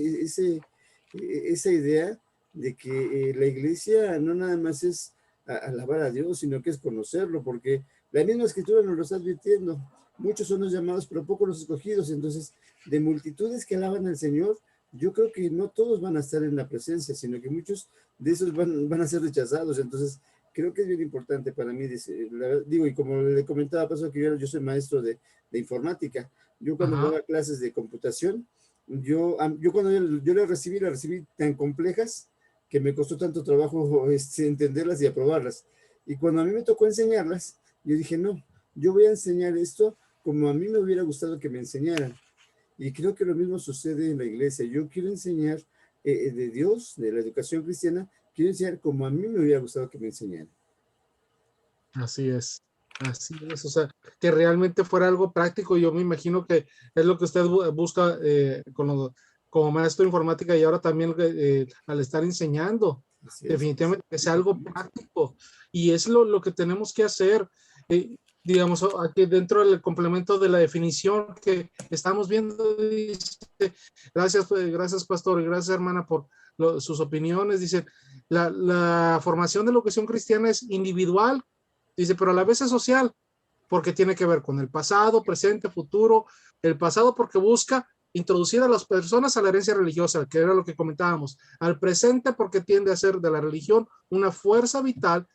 idea de que la iglesia no nada más es alabar a Dios, sino que es conocerlo, porque la misma escritura nos lo está advirtiendo. Muchos son los llamados, pero pocos los escogidos. Entonces, de multitudes que alaban al Señor, yo creo que no todos van a estar en la presencia, sino que muchos de esos van a ser rechazados. Entonces, creo que es bien importante para mí, y como le comentaba, pasó que yo soy maestro de informática. Yo cuando daba clases de computación, yo cuando yo las recibí tan complejas que me costó tanto trabajo entenderlas y aprobarlas. Y cuando a mí me tocó enseñarlas, yo dije, no, yo voy a enseñar esto como a mí me hubiera gustado que me enseñaran. Y creo que lo mismo sucede en la iglesia. Yo quiero enseñar de Dios, de la educación cristiana, quiero enseñar como a mí me hubiera gustado que me enseñaran. Así es, o sea, que realmente fuera algo práctico. Yo me imagino que es lo que usted busca como maestro de informática, y ahora también al estar enseñando, definitivamente que sea algo práctico, y es lo que tenemos que hacer. Digamos, aquí dentro del complemento de la definición que estamos viendo, dice, gracias pastor, y gracias hermana por sus opiniones. Dice, la formación de la educación cristiana es individual, dice, pero a la vez es social, porque tiene que ver con el pasado, presente, futuro. El pasado porque busca introducir a las personas a la herencia religiosa, que era lo que comentábamos. Al presente porque tiende a hacer de la religión una fuerza vital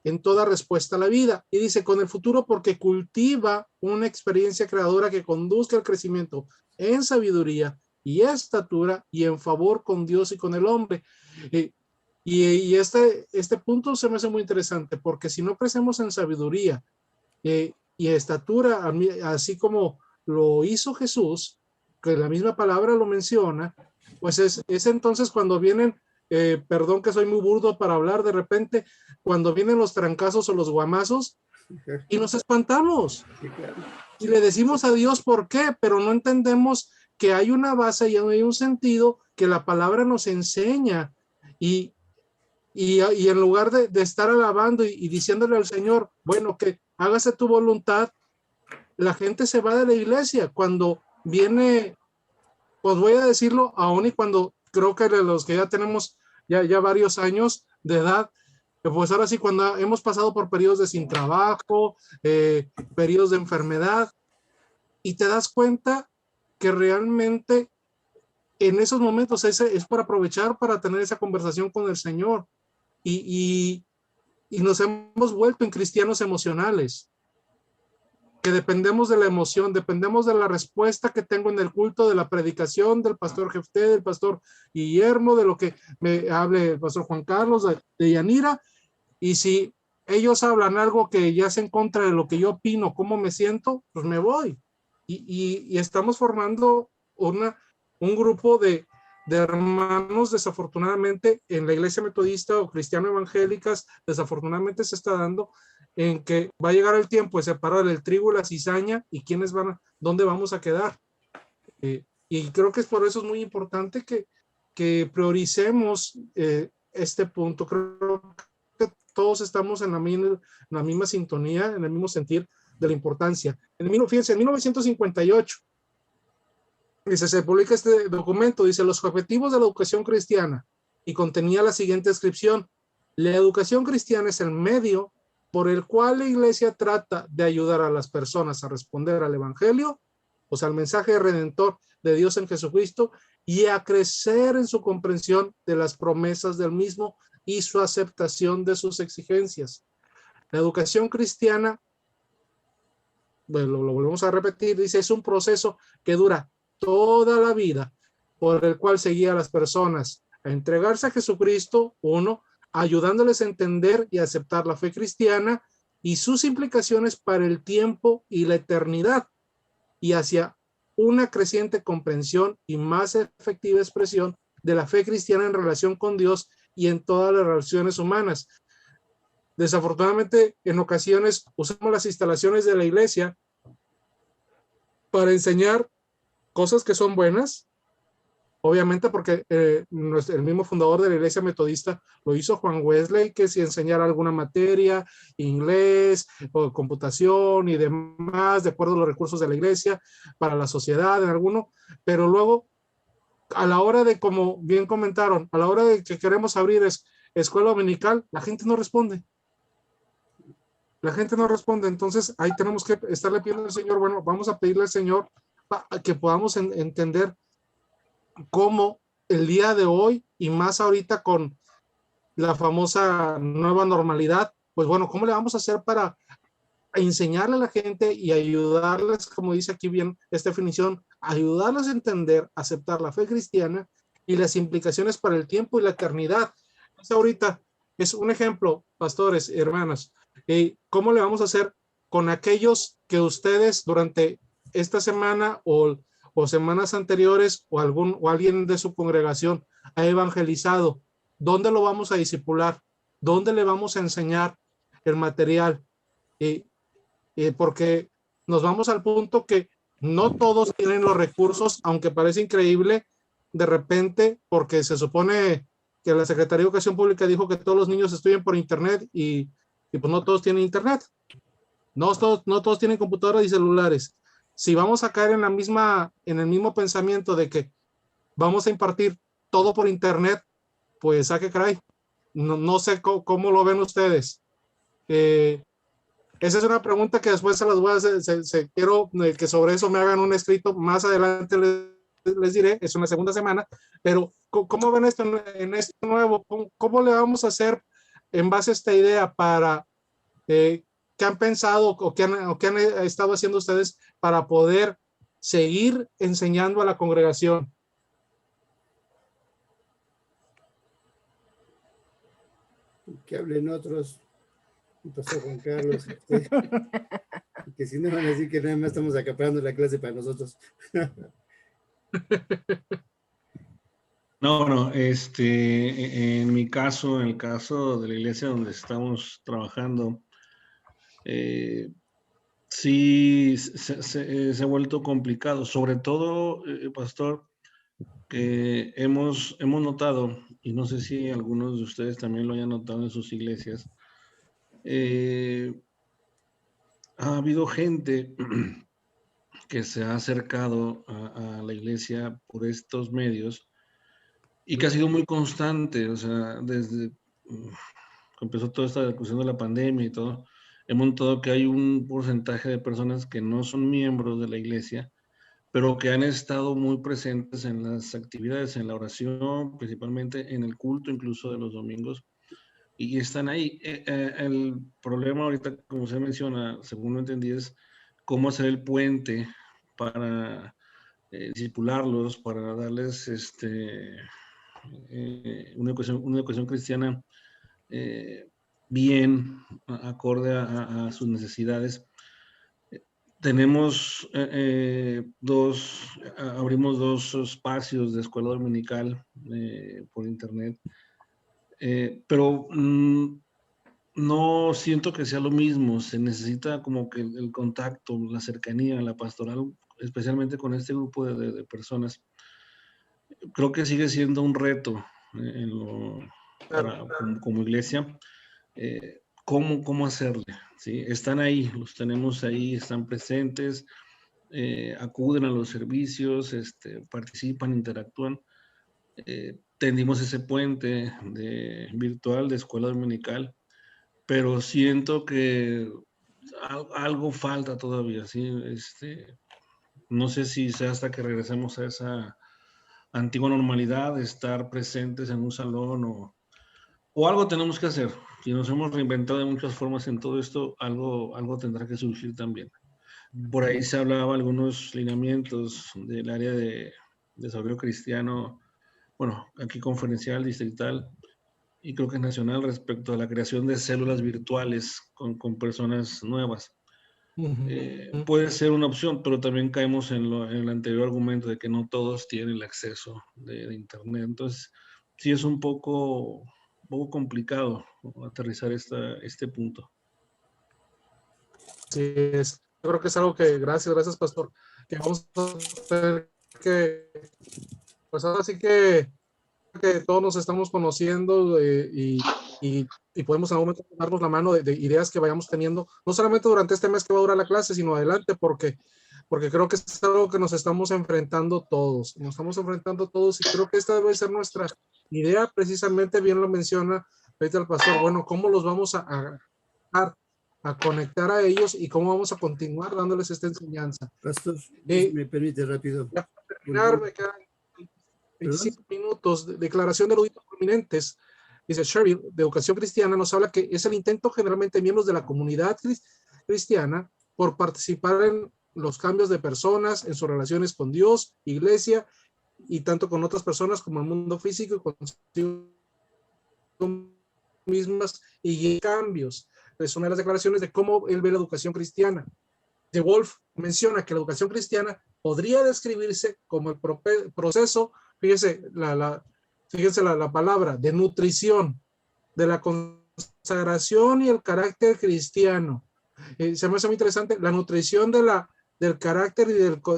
en toda respuesta a la vida. Y dice, con el futuro porque cultiva una experiencia creadora que conduzca al crecimiento en sabiduría y estatura y en favor con Dios y con el hombre. Y este punto se me hace muy interesante, porque si no crecemos en sabiduría y estatura, así como lo hizo Jesús, que la misma palabra lo menciona, pues es entonces cuando vienen, perdón que soy muy burdo para hablar, de repente, cuando vienen los trancazos o los guamazos, y nos espantamos. Y le decimos a Dios por qué, pero no entendemos que hay una base y hay un sentido que la palabra nos enseña. Y en lugar de estar alabando y diciéndole al Señor, bueno, que hágase tu voluntad, la gente se va de la iglesia. Cuando viene, pues voy a decirlo, aún y cuando creo que los que ya tenemos ya varios años de edad, pues ahora sí, cuando hemos pasado por periodos de sin trabajo, periodos de enfermedad, y te das cuenta que realmente en esos momentos es para aprovechar para tener esa conversación con el Señor. Y nos hemos vuelto en cristianos emocionales, que dependemos de la emoción, dependemos de la respuesta que tengo en el culto, de la predicación del pastor Jefté, del pastor Guillermo, de lo que me hable el pastor Juan Carlos, de Yanira, y si ellos hablan algo que ya es en contra de lo que yo opino, cómo me siento, pues me voy. y estamos formando un grupo de hermanos. Desafortunadamente en la iglesia metodista o cristiano evangélicas, desafortunadamente se está dando en que va a llegar el tiempo de separar el trigo y la cizaña, y quiénes dónde vamos a quedar. Y creo que por eso es muy importante que prioricemos este punto. Creo que todos estamos en la misma sintonía, en el mismo sentir de la importancia. Fíjense, en 1958, dice, se publica este documento, dice, los objetivos de la educación cristiana, y contenía la siguiente descripción: la educación cristiana es el medio por el cual la iglesia trata de ayudar a las personas a responder al evangelio, o sea, al mensaje redentor de Dios en Jesucristo, y a crecer en su comprensión de las promesas del mismo y su aceptación de sus exigencias. La educación cristiana, bueno, lo volvemos a repetir, dice, es un proceso que dura toda la vida, por el cual se guía a las personas a entregarse a Jesucristo, uno, ayudándoles a entender y aceptar la fe cristiana y sus implicaciones para el tiempo y la eternidad, y hacia una creciente comprensión y más efectiva expresión de la fe cristiana en relación con Dios y en todas las relaciones humanas. Desafortunadamente, en ocasiones usamos las instalaciones de la iglesia para enseñar cosas que son buenas, obviamente porque el mismo fundador de la iglesia metodista lo hizo Juan Wesley, que si enseñara alguna materia, inglés o computación y demás, de acuerdo a los recursos de la iglesia, para la sociedad en alguno, pero luego a la hora de, como bien comentaron, a la hora de que queremos abrir escuela dominical, la gente no responde. La gente no responde, entonces ahí tenemos que estarle pidiendo al Señor, bueno, vamos a pedirle al Señor que podamos entender cómo el día de hoy, y más ahorita con la famosa nueva normalidad, pues bueno, ¿cómo le vamos a hacer para enseñarle a la gente y ayudarles, como dice aquí bien esta definición, ayudarles a entender, aceptar la fe cristiana y las implicaciones para el tiempo y la eternidad? Entonces ahorita es un ejemplo, pastores y hermanas, ¿cómo le vamos a hacer con aquellos que ustedes durante esta semana o semanas anteriores o alguien de su congregación ha evangelizado? ¿Dónde lo vamos a discipular? ¿Dónde le vamos a enseñar el material? Porque nos vamos al punto que no todos tienen los recursos, aunque parece increíble de repente, porque se supone que la Secretaría de Educación Pública dijo que todos los niños estudien por internet y pues no todos tienen internet, no todos tienen computadoras y celulares. Si vamos a caer en el mismo pensamiento de que vamos a impartir todo por internet, pues a qué caray, no sé cómo lo ven ustedes. Esa es una pregunta que después se las voy a hacer. Quiero que sobre eso me hagan un escrito. Más adelante les diré, es una segunda semana. Pero, ¿cómo ven esto en esto nuevo? ¿Cómo le vamos a hacer en base a esta idea para qué han pensado o qué han estado haciendo ustedes para poder seguir enseñando a la congregación? Que hablen otros. Pasó Juan Carlos, que si no van a decir que nada más estamos acaparando la clase para nosotros. No, en mi caso, en el caso de la iglesia donde estamos trabajando, sí se ha vuelto complicado, sobre todo, pastor, que hemos notado, y no sé si algunos de ustedes también lo hayan notado en sus iglesias, ha habido gente que se ha acercado a la iglesia por estos medios y que ha sido muy constante, o sea, desde que empezó toda esta discusión de la pandemia y todo, hemos notado que hay un porcentaje de personas que no son miembros de la iglesia, pero que han estado muy presentes en las actividades, en la oración, principalmente en el culto, incluso de los domingos, y están ahí. El problema ahorita, como se menciona, según lo entendí, es cómo hacer el puente para discipularlos, para darles una educación cristiana bien acorde a sus necesidades. Tenemos abrimos 2 espacios de escuela dominical por internet, pero no siento que sea lo mismo. Se necesita como que el contacto, la cercanía, la pastoral, especialmente con este grupo de personas. Creo que sigue siendo un reto como iglesia. ¿Cómo hacerle? ¿Sí? Están ahí, los tenemos ahí, están presentes, acuden a los servicios, participan, interactúan. Tendimos ese puente virtual de escuela dominical, pero siento que algo falta todavía, ¿sí? No sé si sea hasta que regresemos a esa antigua normalidad de estar presentes en un salón o algo tenemos que hacer. Si nos hemos reinventado de muchas formas en todo esto, algo tendrá que surgir también. Por ahí se hablaba algunos lineamientos del área de desarrollo cristiano, bueno, aquí conferencial, distrital y creo que nacional respecto a la creación de células virtuales con personas nuevas. Puede ser una opción, pero también caemos en el anterior argumento de que no todos tienen el acceso de internet. Entonces, sí es un poco complicado aterrizar este punto. Sí, yo creo que es algo que, gracias, pastor, que vamos a tener que, pues ahora sí que todos nos estamos conociendo y podemos en algún momento darnos la mano de ideas que vayamos teniendo, no solamente durante este mes que va a durar la clase, sino adelante, porque creo que es algo que nos estamos enfrentando todos y creo que esta debe ser nuestra idea, precisamente bien lo menciona ahorita el pastor, bueno, ¿cómo los vamos a conectar a ellos y cómo vamos a continuar dándoles esta enseñanza? Pastor, me permite rápido. Ya para terminar, me quedan 25 minutos. Declaración de eruditos prominentes. Dice Sherry, de Educación Cristiana, nos habla que es el intento generalmente de miembros de la comunidad cristiana por participar en los cambios de personas, en sus relaciones con Dios, iglesia, y tanto con otras personas como el mundo físico y consigo mismas, y cambios. Es una de las declaraciones de cómo él ve la educación cristiana. De Wolf menciona que la educación cristiana podría describirse como el proceso, fíjense la palabra, de nutrición, de la consagración y el carácter cristiano. Se me hace muy interesante la nutrición del carácter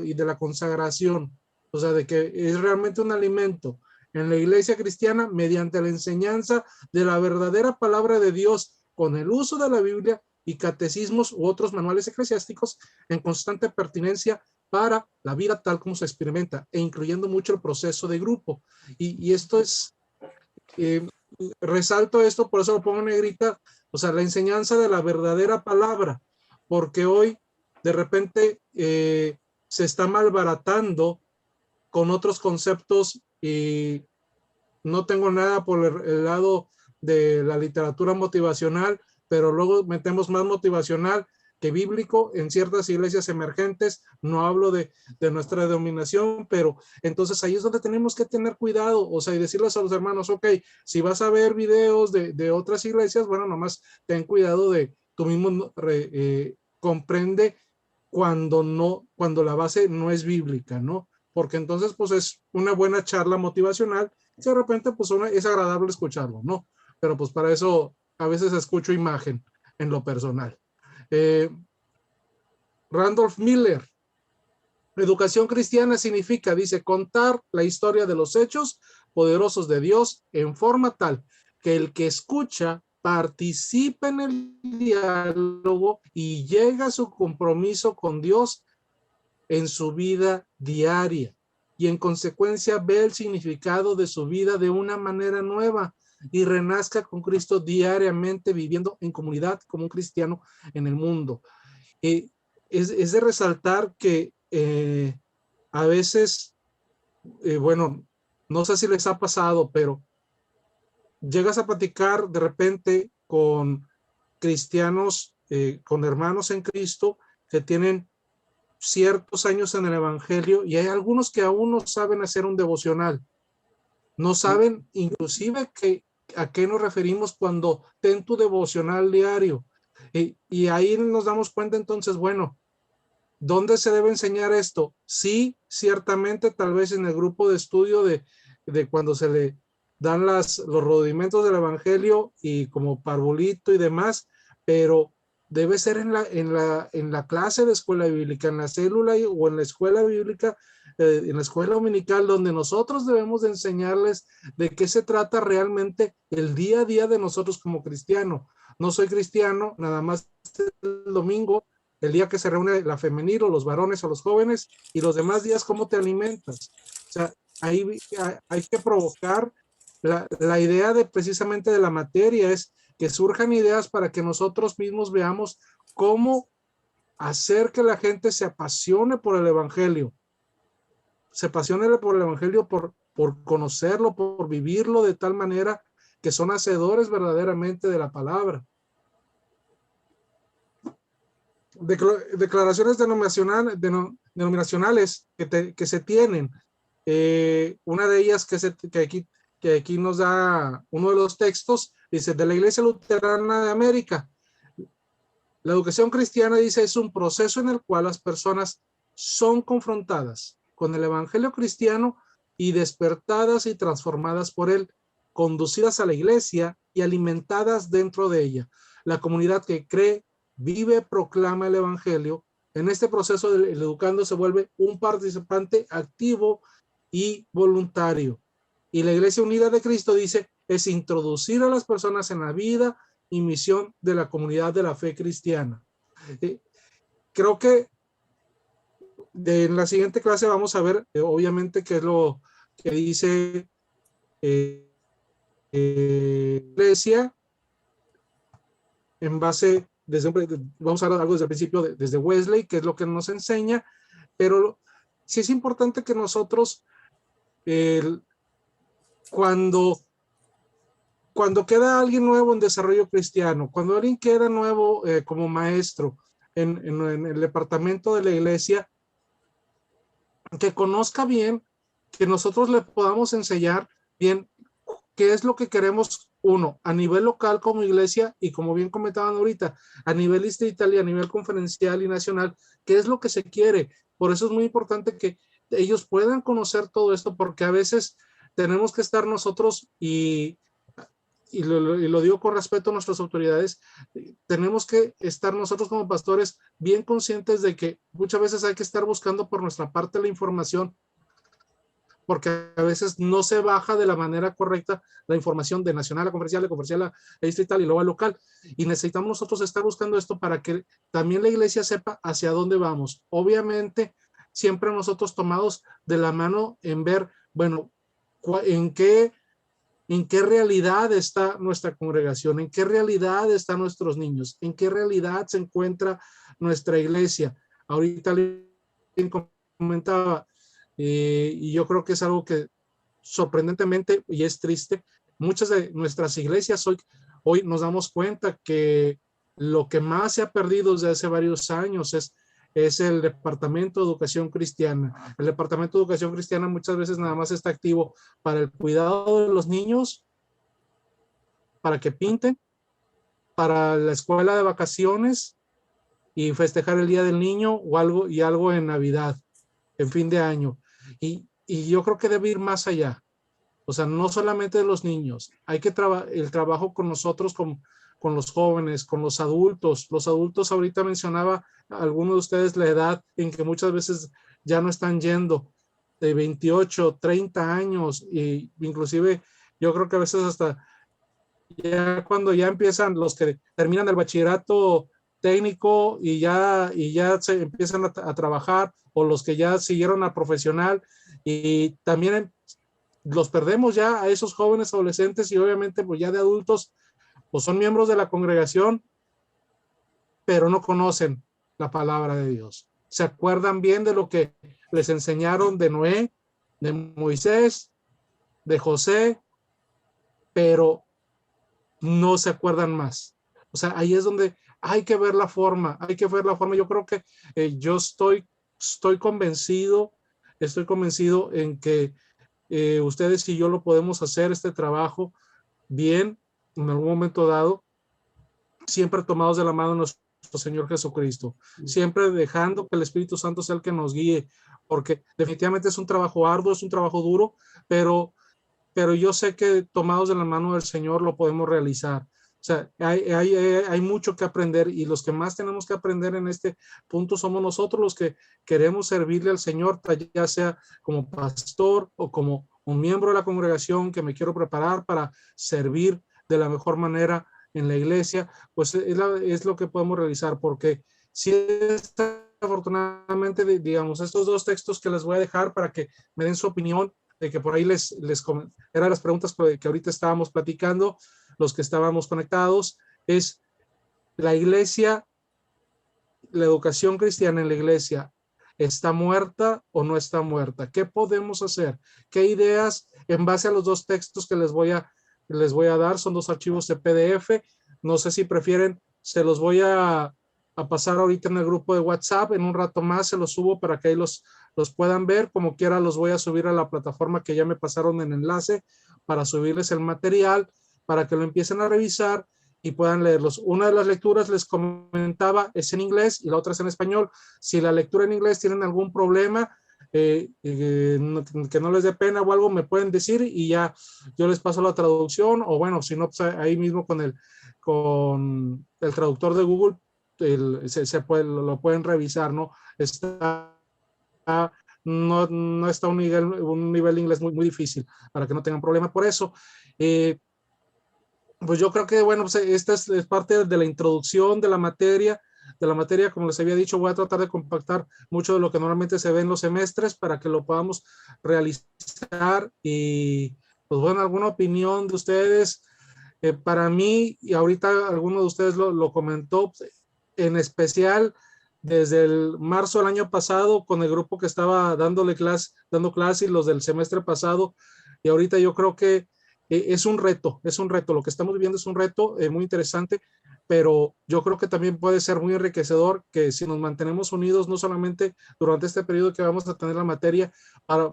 y de la consagración, o sea, de que es realmente un alimento en la iglesia cristiana mediante la enseñanza de la verdadera palabra de Dios con el uso de la Biblia y catecismos u otros manuales eclesiásticos en constante pertinencia para la vida tal como se experimenta e incluyendo mucho el proceso de grupo. Y esto es, resalto esto, por eso lo pongo en negrita, o sea, la enseñanza de la verdadera palabra, porque hoy de repente se está malbaratando con otros conceptos y no tengo nada por el lado de la literatura motivacional, pero luego metemos más motivacional que bíblico en ciertas iglesias emergentes. No hablo de nuestra denominación, pero entonces ahí es donde tenemos que tener cuidado, o sea, y decirles a los hermanos, ok, si vas a ver videos de otras iglesias, bueno, nomás ten cuidado de tú mismo comprende cuando la base no es bíblica, ¿no? Porque entonces pues es una buena charla motivacional, de repente pues es agradable escucharlo, ¿no? Pero pues para eso a veces escucho imagen en lo personal. Randolph Miller, educación cristiana significa, dice, contar la historia de los hechos poderosos de Dios en forma tal que el que escucha participa en el diálogo y llega a su compromiso con Dios en su vida diaria y en consecuencia ve el significado de su vida de una manera nueva y renazca con Cristo diariamente viviendo en comunidad como un cristiano en el mundo. Es de resaltar que a veces, bueno, no sé si les ha pasado, pero llegas a platicar de repente con cristianos, con hermanos en Cristo que tienen ciertos años en el evangelio y hay algunos que aún no saben hacer un devocional, no saben inclusive a qué nos referimos cuando ten tu devocional diario, y ahí nos damos cuenta entonces, bueno, ¿Dónde se debe enseñar esto? Sí, ciertamente, tal vez en el grupo de estudio de cuando se le dan los rudimentos del evangelio y como parvulito y demás, pero debe ser en la clase de escuela bíblica, en la célula o en la escuela bíblica, en la escuela dominical, donde nosotros debemos de enseñarles de qué se trata realmente el día a día de nosotros como cristianos. No soy cristiano, nada más el domingo, el día que se reúne la femenil o los varones o los jóvenes, y los demás días, ¿cómo te alimentas? O sea, ahí hay que provocar la idea de precisamente de la materia, es que surjan ideas para que nosotros mismos veamos cómo hacer que la gente se apasione por el evangelio, por conocerlo, por vivirlo de tal manera que son hacedores verdaderamente de la palabra. Declaraciones denominacionales que se tienen. Una de ellas que aquí nos da uno de los textos, dice, de la Iglesia Luterana de América. La educación cristiana, dice, es un proceso en el cual las personas son confrontadas con el evangelio cristiano y despertadas y transformadas por él, conducidas a la iglesia y alimentadas dentro de ella. La comunidad que cree, vive, proclama el evangelio. En este proceso, el educando se vuelve un participante activo y voluntario. Y la Iglesia Unida de Cristo, dice, es introducir a las personas en la vida y misión de la comunidad de la fe cristiana. Creo que en la siguiente clase vamos a ver, obviamente, qué es lo que dice Iglesia en base, vamos a hablar algo desde el principio, desde Wesley, que es lo que nos enseña, pero sí es importante que nosotros, cuando queda alguien nuevo en desarrollo cristiano, cuando alguien queda nuevo como maestro en el departamento de la iglesia, que conozca bien, que nosotros le podamos enseñar bien qué es lo que queremos, uno, a nivel local como iglesia y como bien comentaban ahorita, a nivel distrital y a nivel conferencial y nacional, qué es lo que se quiere. Por eso es muy importante que ellos puedan conocer todo esto, porque a veces tenemos que estar nosotros, y lo digo con respeto a nuestras autoridades, tenemos que estar nosotros como pastores bien conscientes de que muchas veces hay que estar buscando por nuestra parte la información, porque a veces no se baja de la manera correcta la información de nacional a conferencial, de conferencial a distrital y luego a local. Y necesitamos nosotros estar buscando esto para que también la iglesia sepa hacia dónde vamos. Obviamente, siempre nosotros tomados de la mano en ver, bueno, en qué realidad está nuestra congregación, en qué realidad están nuestros niños, en qué realidad se encuentra nuestra iglesia. Ahorita alguien comentaba, y yo creo que es algo que sorprendentemente, y es triste, muchas de nuestras iglesias hoy nos damos cuenta que lo que más se ha perdido desde hace varios años es el Departamento de Educación Cristiana. El Departamento de Educación Cristiana muchas veces nada más está activo para el cuidado de los niños, para que pinten, para la escuela de vacaciones y festejar el Día del Niño o algo en Navidad, en fin de año. Y yo creo que debe ir más allá. O sea, no solamente de los niños. Hay que el trabajo con nosotros, con los jóvenes, con los adultos. Los adultos, ahorita mencionaba a algunos de ustedes la edad en que muchas veces ya no están yendo, de 28, 30 años, e inclusive yo creo que a veces hasta ya cuando ya empiezan los que terminan el bachillerato técnico y ya se empiezan a trabajar, o los que ya siguieron a profesional, y también los perdemos ya a esos jóvenes adolescentes, y obviamente pues ya de adultos pues son miembros de la congregación, pero no conocen la palabra de Dios. Se acuerdan bien de lo que les enseñaron de Noé, de Moisés, de José, pero no se acuerdan más. O sea, ahí es donde hay que ver la forma, Yo creo que yo estoy convencido en que ustedes y yo lo podemos hacer, este trabajo, bien, en algún momento dado, siempre tomados de la mano de nuestros Señor Jesucristo, siempre dejando que el Espíritu Santo sea el que nos guíe, porque definitivamente es un trabajo arduo, es un trabajo duro, pero yo sé que tomados de la mano del Señor lo podemos realizar. O sea, hay mucho que aprender, y los que más tenemos que aprender en este punto somos nosotros, los que queremos servirle al Señor, ya sea como pastor o como un miembro de la congregación que me quiero preparar para servir de la mejor manera en la iglesia. Pues es lo que podemos realizar, porque si afortunadamente, digamos, estos dos textos que les voy a dejar para que me den su opinión, de que por ahí eran las preguntas que ahorita estábamos platicando, los que estábamos conectados, es la iglesia, la educación cristiana en la iglesia, ¿está muerta o no está muerta? ¿Qué podemos hacer? ¿Qué ideas en base a los dos textos que les voy a dar? Son dos archivos de PDF. No sé si prefieren, se los voy a pasar ahorita en el grupo de WhatsApp. En un rato más se los subo para que ahí los puedan ver. Como quiera, los voy a subir a la plataforma que ya me pasaron en enlace para subirles el material, para que lo empiecen a revisar y puedan leerlos. Una de las lecturas, les comentaba, es en inglés y la otra es en español. Si la lectura en inglés tienen algún problema, que no les dé pena o algo, me pueden decir y ya yo les paso la traducción, o bueno, si no, pues ahí mismo con el traductor de Google lo pueden revisar, ¿no? No está un nivel de inglés muy difícil, para que no tengan problema por eso. Pues yo creo que, bueno, pues esta es parte de la introducción de la materia. Como les había dicho, voy a tratar de compactar mucho de lo que normalmente se ve en los semestres para que lo podamos realizar. Y pues bueno, alguna opinión de ustedes. Para mí, y ahorita alguno de ustedes lo comentó, en especial desde el marzo del año pasado, con el grupo que estaba dando clase, y los del semestre pasado, y ahorita yo creo que es un reto, lo que estamos viviendo es un reto muy interesante, pero yo creo que también puede ser muy enriquecedor, que si nos mantenemos unidos, no solamente durante este periodo que vamos a tener la materia,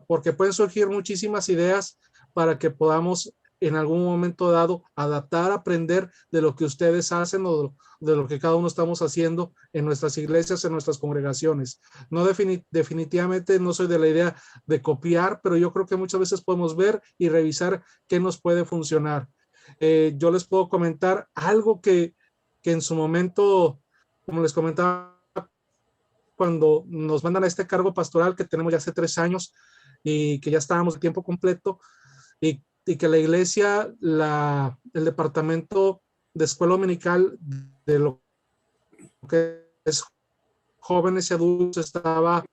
porque pueden surgir muchísimas ideas para que podamos en algún momento dado adaptar, aprender de lo que ustedes hacen o de lo que cada uno estamos haciendo en nuestras iglesias, en nuestras congregaciones. No, definitivamente no soy de la idea de copiar, pero yo creo que muchas veces podemos ver y revisar qué nos puede funcionar. Yo les puedo comentar algo que en su momento, como les comentaba, cuando nos mandan a este cargo pastoral que tenemos ya hace 3 años y que ya estábamos de tiempo completo, y que la iglesia, el departamento de escuela dominical de lo que es jóvenes y adultos estaba,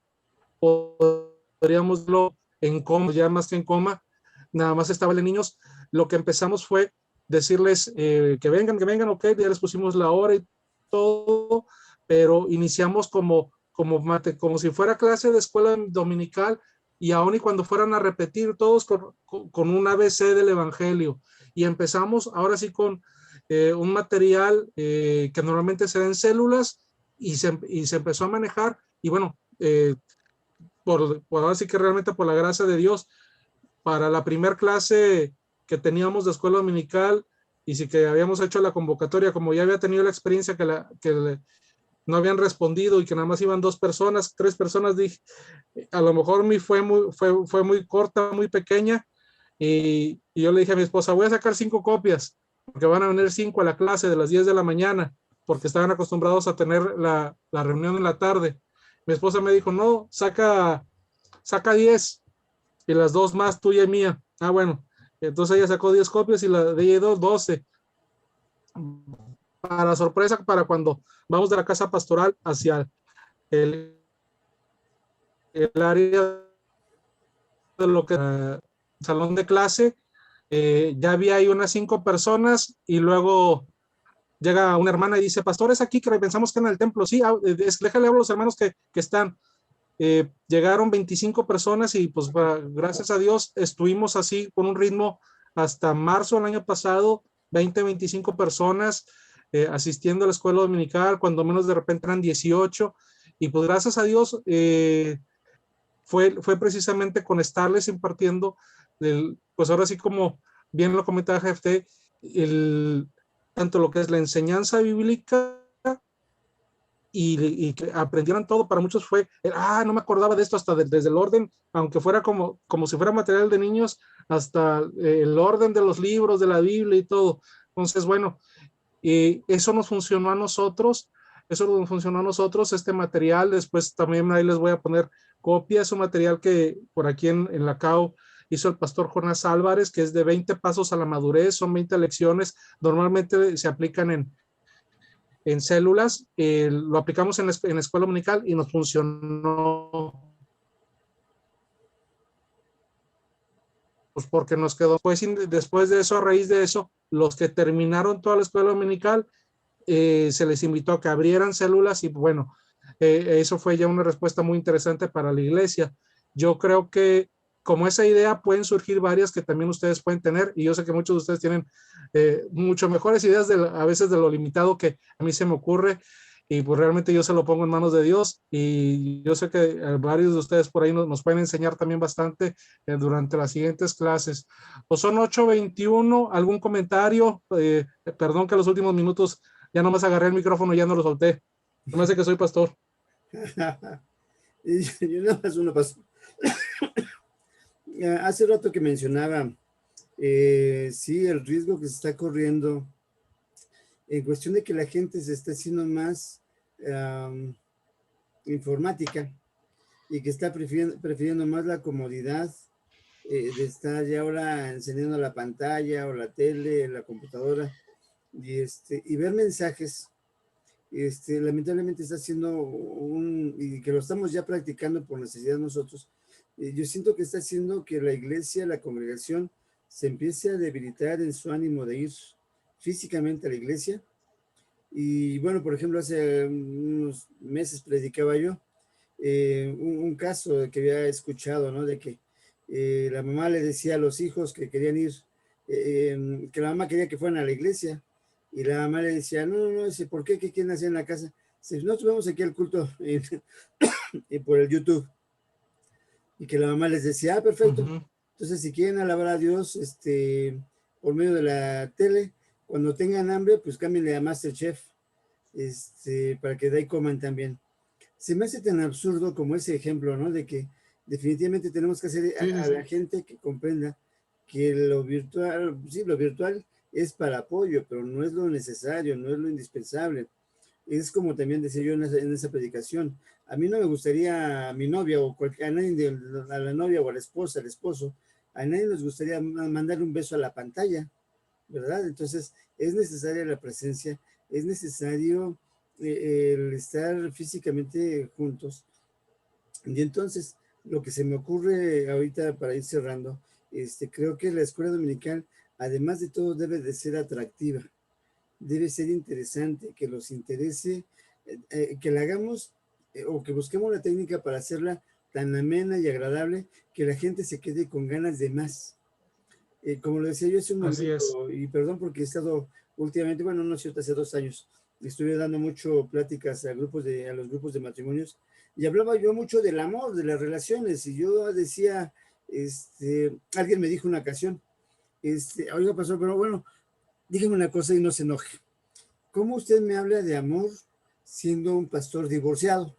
podríamos decirlo, en coma, ya más que en coma, nada más estaba de niños. Lo que empezamos fue decirles que vengan, ok, ya les pusimos la hora y todo, pero iniciamos como si fuera clase de escuela dominical, y aún y cuando fueran a repetir todos con un ABC del Evangelio. Y empezamos ahora sí con un material que normalmente se da en células, y se empezó a manejar, y bueno, por ahora sí que realmente por la gracia de Dios, para la primera clase que teníamos de escuela dominical, y sí que habíamos hecho la convocatoria, como ya había tenido la experiencia que no habían respondido y que nada más iban 2 personas, 3 personas, dije, a lo mejor fue muy corta, muy pequeña, y yo le dije a mi esposa, voy a sacar 5 copias, porque van a venir 5 a la clase de las 10 de la mañana, porque estaban acostumbrados a tener la reunión en la tarde. Mi esposa me dijo, no, saca 10, y las 2 más, tuya y mía. Ah, bueno, entonces ella sacó 10 copias y la de ella 12. Para sorpresa, para cuando vamos de la casa pastoral hacia el área de lo que salón de clase, ya había ahí unas 5 personas, y luego llega una hermana y dice, pastor, es aquí que pensamos que en el templo. Sí, déjale hablar a los hermanos que están. Llegaron 25 personas, y pues gracias a Dios estuvimos así con un ritmo hasta marzo del año pasado, 25 personas asistiendo a la escuela dominical, cuando menos de repente eran 18, y pues gracias a Dios fue precisamente con estarles impartiendo, pues ahora sí, como bien lo comentaba GFT, tanto lo que es la enseñanza bíblica y que aprendieran todo. Para muchos fue, no me acordaba de esto, hasta desde el orden, aunque fuera como si fuera material de niños, hasta el orden de los libros, de la Biblia y todo. Entonces, bueno, eso nos funcionó a nosotros, este material. Después también ahí les voy a poner copia, es un material que por aquí en la CAO hizo el pastor Jonás Álvarez, que es de 20 pasos a la madurez, son 20 lecciones, normalmente se aplican en células, lo aplicamos en la escuela dominical y nos funcionó, pues porque nos quedó, pues, después de eso, a raíz de eso, los que terminaron toda la escuela dominical, se les invitó a que abrieran células y bueno, eso fue ya una respuesta muy interesante para la iglesia. Yo creo que como esa idea pueden surgir varias que también ustedes pueden tener, y yo sé que muchos de ustedes tienen mucho mejores ideas a veces de lo limitado que a mí se me ocurre, y pues realmente yo se lo pongo en manos de Dios, y yo sé que varios de ustedes por ahí nos pueden enseñar también bastante durante las siguientes clases. Pues son 8:21, ¿algún comentario? Perdón que los últimos minutos ya nomás agarré el micrófono y ya no lo solté. No me hace que soy pastor. Yo nada más uno pasó. Hace rato que mencionaba, sí, el riesgo que se está corriendo en cuestión de que la gente se está haciendo más informática y que está prefiriendo más la comodidad de estar ya ahora encendiendo la pantalla o la tele, la computadora y ver mensajes. Lamentablemente está haciendo y que lo estamos ya practicando por necesidad nosotros. Yo siento que está haciendo que la iglesia, la congregación, se empiece a debilitar en su ánimo de ir físicamente a la iglesia. Y bueno, por ejemplo, hace unos meses predicaba yo un caso que había escuchado, ¿no? De que la mamá le decía a los hijos que querían ir, que la mamá quería que fueran a la iglesia, y la mamá le decía, no, dice, ¿por qué? ¿Qué quieren hacer en la casa? Dice, nosotros vemos aquí el culto por el YouTube. Y que la mamá les decía, perfecto. Entonces, si quieren alabar a Dios por medio de la tele, cuando tengan hambre, pues cámbienle a MasterChef, para que de ahí coman también. Se me hace tan absurdo como ese ejemplo, ¿no? De que definitivamente tenemos que hacer a la gente que comprenda que lo virtual, sí, lo virtual es para apoyo, pero no es lo necesario, no es lo indispensable. Es como también decía yo en esa predicación. A mí no me gustaría a mi novia o a nadie, a la novia o a la esposa, al esposo, a nadie nos gustaría mandarle un beso a la pantalla, ¿verdad? Entonces, es necesaria la presencia, es necesario el estar físicamente juntos. Y entonces, lo que se me ocurre ahorita para ir cerrando, creo que la escuela dominical, además de todo, debe de ser atractiva, debe ser interesante, que los interese, que la hagamos o que busquemos la técnica para hacerla tan amena y agradable que la gente se quede con ganas de más. Como lo decía yo hace un momento, y perdón porque he estado últimamente, bueno, no es cierto, hace 2 años, estuve dando mucho pláticas a los grupos de matrimonios, y hablaba yo mucho del amor, de las relaciones, y yo decía, alguien me dijo una ocasión, oiga, pastor, pero bueno, dígame una cosa y no se enoje. ¿Cómo usted me habla de amor siendo un pastor divorciado?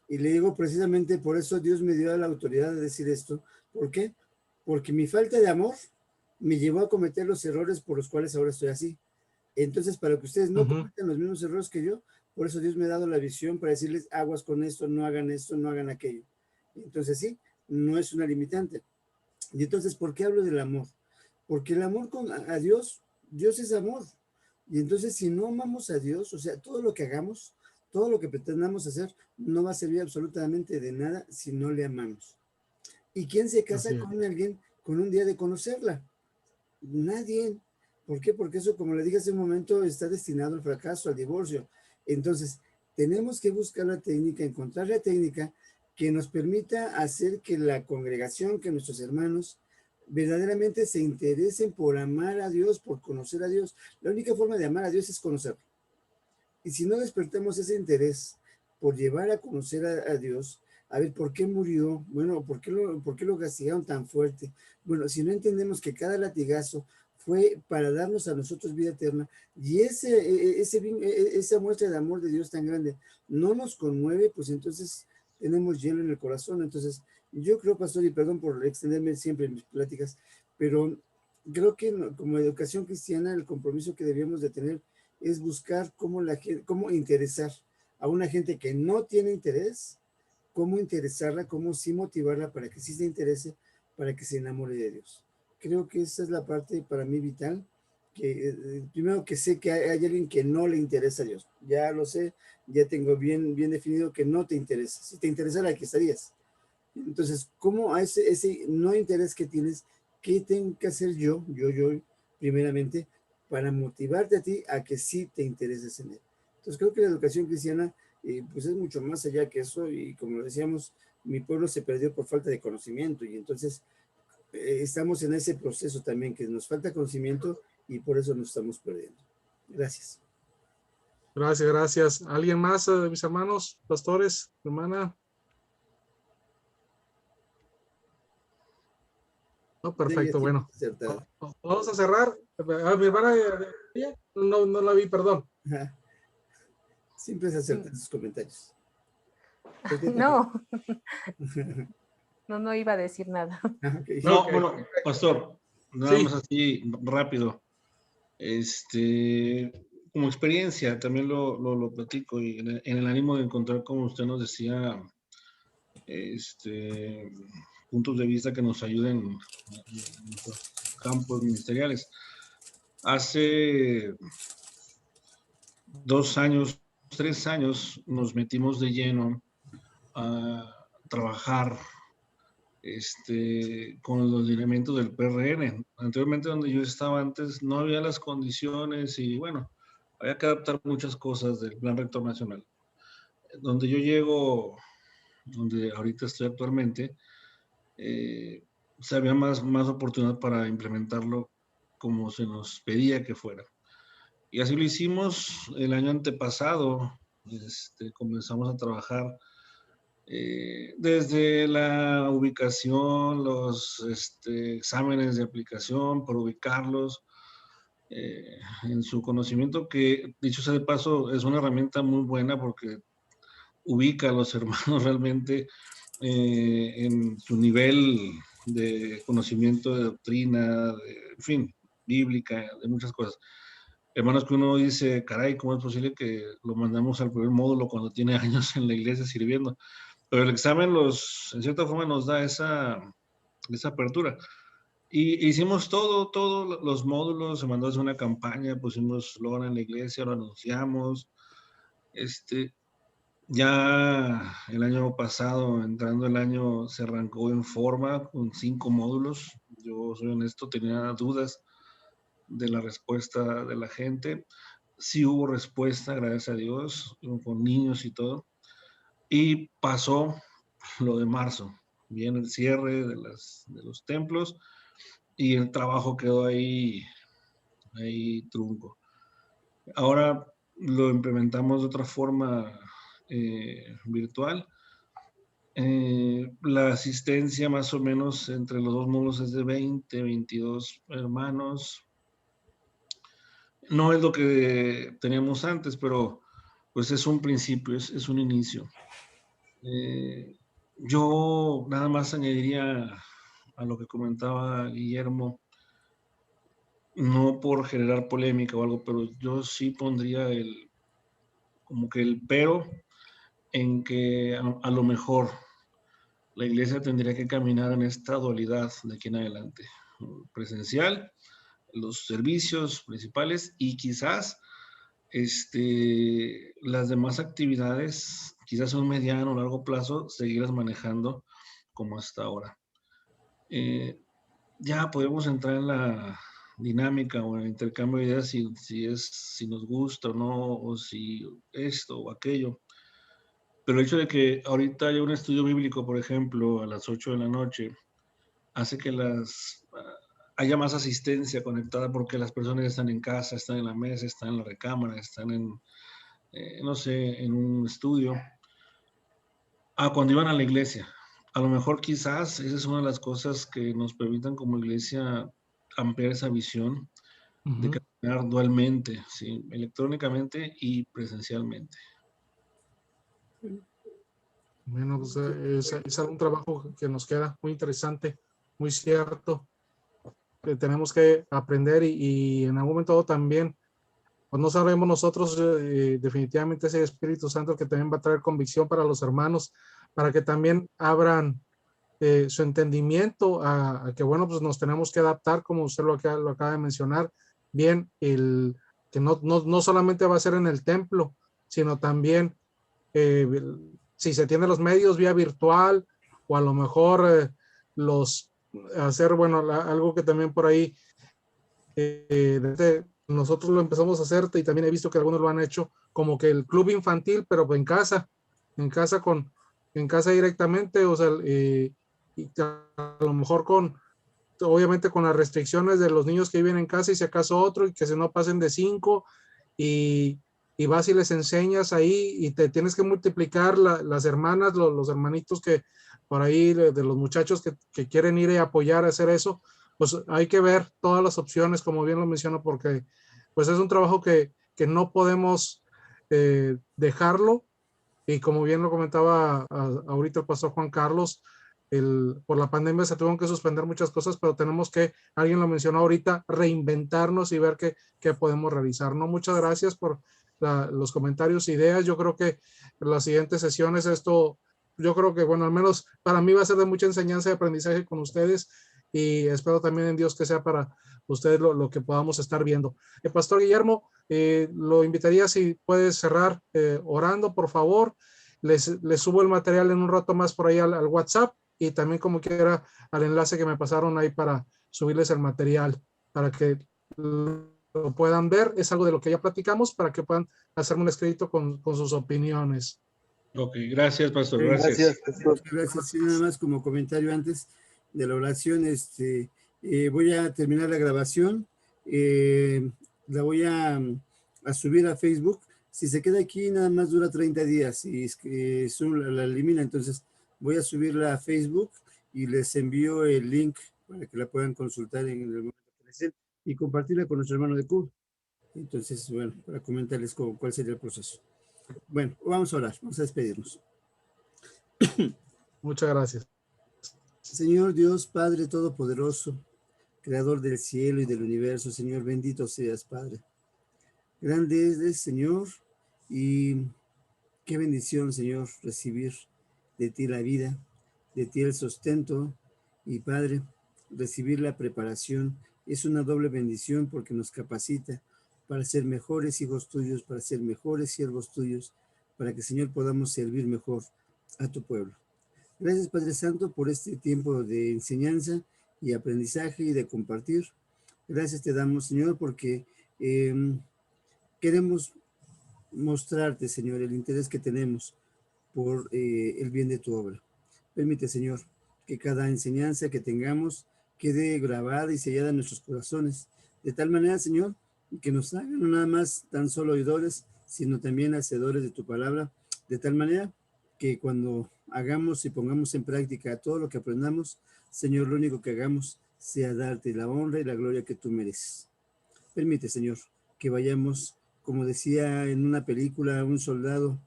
Y le digo, precisamente por eso Dios me dio la autoridad de decir esto. ¿Por qué? Porque mi falta de amor me llevó a cometer los errores por los cuales ahora estoy así. Entonces, para que ustedes no cometan los mismos errores que yo, por eso Dios me ha dado la visión para decirles, aguas con esto, no hagan aquello. Entonces, sí, no es una limitante. Y entonces, ¿por qué hablo del amor? Porque el amor a Dios, Dios es amor. Y entonces, si no amamos a Dios, o sea, todo lo que hagamos, todo lo que pretendamos hacer, no va a servir absolutamente de nada si no le amamos. ¿Y quién se casa con alguien con un día de conocerla? Nadie. ¿Por qué? Porque eso, como le dije hace un momento, está destinado al fracaso, al divorcio. Entonces, tenemos que buscar la técnica, encontrar la técnica que nos permita hacer que la congregación, que nuestros hermanos verdaderamente se interesen por amar a Dios, por conocer a Dios. La única forma de amar a Dios es conocerlo. Y si no despertamos ese interés por llevar a conocer a Dios, a ver, ¿por qué murió? Bueno, ¿por qué lo castigaron tan fuerte? Bueno, si no entendemos que cada latigazo fue para darnos a nosotros vida eterna, y esa muestra de amor de Dios tan grande no nos conmueve, pues entonces tenemos hielo en el corazón. Entonces, yo creo, pastor, y perdón por extenderme siempre en mis pláticas, pero creo que como educación cristiana el compromiso que debemos de tener es buscar cómo interesar a una gente que no tiene interés, cómo interesarla, cómo sí motivarla para que sí se interese, para que se enamore de Dios. Creo que esa es la parte para mí vital, que primero que sé que hay alguien que no le interesa a Dios. Ya lo sé, ya tengo bien definido que no te interesa. Si te interesara, aquí estarías. Entonces, ¿cómo a ese no interés que tienes, qué tengo que hacer yo, primeramente, para motivarte a ti a que sí te intereses en él? Entonces, creo que la educación cristiana, pues es mucho más allá que eso, y como lo decíamos, mi pueblo se perdió por falta de conocimiento, y entonces estamos en ese proceso también, que nos falta conocimiento, y por eso nos estamos perdiendo. Gracias. Gracias, gracias. ¿Alguien más de mis hermanos, pastores, hermana? No, perfecto, bueno. Vamos a cerrar. Mi hermana, no la vi, perdón. Ajá. Siempre se acertan sus comentarios. No. No iba a decir nada. Okay. No, Okay. bueno, pastor, nada Sí. más así rápido. Como experiencia, también lo platico, y en el ánimo de encontrar, como usted nos decía, puntos de vista que nos ayuden en nuestros campos ministeriales. Hace 2 años, 3 años, nos metimos de lleno a trabajar con los lineamientos del PRN. Anteriormente, donde yo estaba antes, no había las condiciones, y bueno, había que adaptar muchas cosas del Plan Rector Nacional. Donde yo llego, donde ahorita estoy actualmente, había más oportunidad para implementarlo como se nos pedía que fuera. Y así lo hicimos. El año antepasado comenzamos a trabajar desde la ubicación, los exámenes de aplicación, para ubicarlos en su conocimiento, que dicho sea de paso es una herramienta muy buena porque ubica a los hermanos realmente en su nivel de conocimiento de doctrina, en fin, bíblica, de muchas cosas. Hermanos que uno dice, caray, ¿cómo es posible que lo mandamos al primer módulo cuando tiene años en la iglesia sirviendo? Pero el examen en cierta forma nos da esa apertura. Y hicimos todos los módulos, se mandó a hacer una campaña, pusimos logo en la iglesia, lo anunciamos. Ya el año pasado, entrando el año, se arrancó en forma con 5 módulos. Yo soy honesto, tenía dudas de la respuesta de la gente. Sí hubo respuesta, gracias a Dios, con niños y todo. Y pasó lo de marzo. Viene el cierre de los templos y el trabajo quedó ahí trunco. Ahora lo implementamos de otra forma virtual. La asistencia más o menos entre los 2 módulos es de 20, 22 hermanos. No es lo que teníamos antes, pero pues es un principio, es un inicio. Yo nada más añadiría a lo que comentaba Guillermo, no por generar polémica o algo, pero yo sí pondría como que el pero en que a lo mejor la iglesia tendría que caminar en esta dualidad de aquí en adelante, presencial, los servicios principales, y quizás las demás actividades, quizás a un mediano o largo plazo, seguirlas manejando como hasta ahora. Ya podemos entrar en la dinámica o en el intercambio de ideas si nos gusta o no, o si esto o aquello. Pero el hecho de que ahorita haya un estudio bíblico, por ejemplo, a las 8 de la noche, hace que haya más asistencia conectada, porque las personas están en casa, están en la mesa, están en la recámara, están no sé, en un estudio. Cuando iban a la iglesia. A lo mejor quizás esa es una de las cosas que nos permitan como iglesia ampliar esa visión de caminar dualmente, ¿sí? Electrónicamente y presencialmente. Bueno, pues es algún trabajo que nos queda muy interesante, muy cierto, que tenemos que aprender y en algún momento también, pues no sabemos nosotros, definitivamente ese Espíritu Santo que también va a traer convicción para los hermanos, para que también abran su entendimiento a que, bueno, pues nos tenemos que adaptar, como usted lo acaba de mencionar, bien, que no solamente va a ser en el templo, sino también si se tienen los medios vía virtual o a lo mejor hacer, bueno, algo que también por ahí nosotros lo empezamos a hacer y también he visto que algunos lo han hecho, como que el club infantil, pero en casa directamente, o sea, y a lo mejor obviamente con las restricciones de los niños que viven en casa y si acaso otro y que se no pasen de 5 y vas y les enseñas ahí y te tienes que multiplicar las hermanas, los hermanitos que por ahí de los muchachos que quieren ir y apoyar a hacer eso, pues hay que ver todas las opciones, como bien lo menciono, porque pues es un trabajo que no podemos dejarlo y como bien lo comentaba ahorita el pastor Juan Carlos, por la pandemia se tuvieron que suspender muchas cosas, pero tenemos que, alguien lo mencionó ahorita, reinventarnos y ver qué podemos realizar, ¿no? Muchas gracias por los comentarios, ideas. Yo creo que en las siguientes sesiones yo creo que, bueno, al menos para mí va a ser de mucha enseñanza y aprendizaje con ustedes y espero también en Dios que sea para ustedes lo que podamos estar viendo. El pastor Guillermo, lo invitaría si puedes cerrar orando, por favor. Les subo el material en un rato más por ahí al WhatsApp y también como quiera al enlace que me pasaron ahí para subirles el material, para que lo puedan ver. Es algo de lo que ya platicamos, para que puedan hacerme un escrito con sus opiniones. Ok, gracias, pastor. Gracias. Gracias. Y nada más como comentario antes de la oración, voy a terminar la grabación, la voy a subir a Facebook. Si se queda aquí, nada más dura 30 días y es que Zoom la elimina, entonces voy a subirla a Facebook y les envío el link para que la puedan consultar en el momento que deseen y compartirla con nuestro hermano de Cuba. Entonces, bueno, para comentarles cuál sería el proceso. Bueno, vamos a orar, vamos a despedirnos. Muchas gracias. Señor Dios, Padre Todopoderoso, Creador del cielo y del universo, Señor, bendito seas, Padre. Grande eres, Señor, y qué bendición, Señor, recibir de ti la vida, de ti el sustento, y Padre, recibir la preparación es una doble bendición porque nos capacita para ser mejores hijos tuyos, para ser mejores siervos tuyos, para que, Señor, podamos servir mejor a tu pueblo. Gracias, Padre Santo, por este tiempo de enseñanza y aprendizaje y de compartir. Gracias te damos, Señor, porque queremos mostrarte, Señor, el interés que tenemos por el bien de tu obra. Permite, Señor, que cada enseñanza que tengamos quede grabada y sellada en nuestros corazones, de tal manera, Señor, que nos hagan no nada más tan solo oidores, sino también hacedores de tu palabra, de tal manera que cuando hagamos y pongamos en práctica todo lo que aprendamos, Señor, lo único que hagamos sea darte la honra y la gloria que tú mereces. Permite, Señor, que vayamos, como decía en una película un soldado,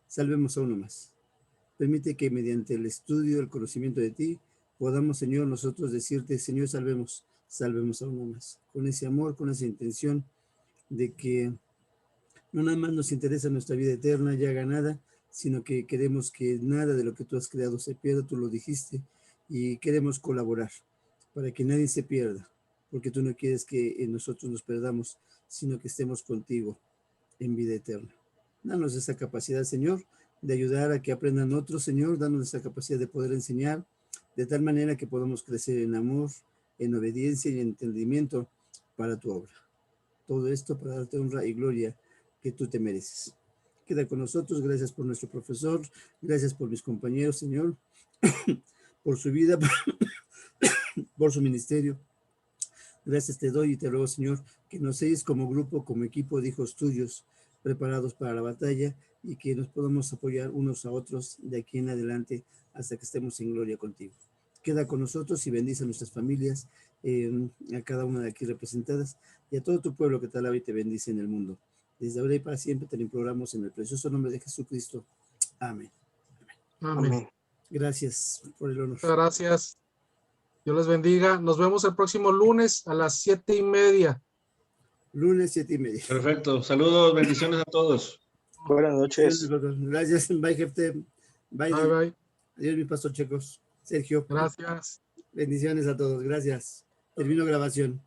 salvemos a uno más. Permite que mediante el estudio, el conocimiento de ti, podamos, Señor, nosotros decirte, Señor, salvemos a uno más. Con ese amor, con esa intención de que no nada más nos interesa nuestra vida eterna ya ganada, sino que queremos que nada de lo que tú has creado se pierda, tú lo dijiste, y queremos colaborar para que nadie se pierda, porque tú no quieres que nosotros nos perdamos, sino que estemos contigo en vida eterna. Danos esa capacidad, Señor, de ayudar a que aprendan otros, Señor, danos esa capacidad de poder enseñar, de tal manera que podamos crecer en amor, en obediencia y en entendimiento para tu obra. Todo esto para darte honra y gloria que tú te mereces. Queda con nosotros, gracias por nuestro profesor, gracias por mis compañeros, Señor, por su vida, por su ministerio. Gracias te doy y te ruego, Señor, que nos selles como grupo, como equipo de hijos tuyos, preparados para la batalla y que nos podamos apoyar unos a otros de aquí en adelante hasta que estemos en gloria contigo. queda con nosotros y bendice a nuestras familias, a cada una de aquí representadas y a todo tu pueblo que te alaba y te bendice en el mundo. Desde ahora y para siempre te lo imploramos en el precioso nombre de Jesucristo. Amén. Amén. Gracias por el honor. Muchas gracias. Dios les bendiga. Nos vemos el próximo lunes a las 7:30. Lunes 7:30. Perfecto. Saludos, bendiciones a todos. Buenas noches. Gracias. Bye, jefe. Bye. Bye, bye. Adiós, mi pastor Checos. Sergio. Gracias. Bendiciones a todos. Gracias. Termino grabación.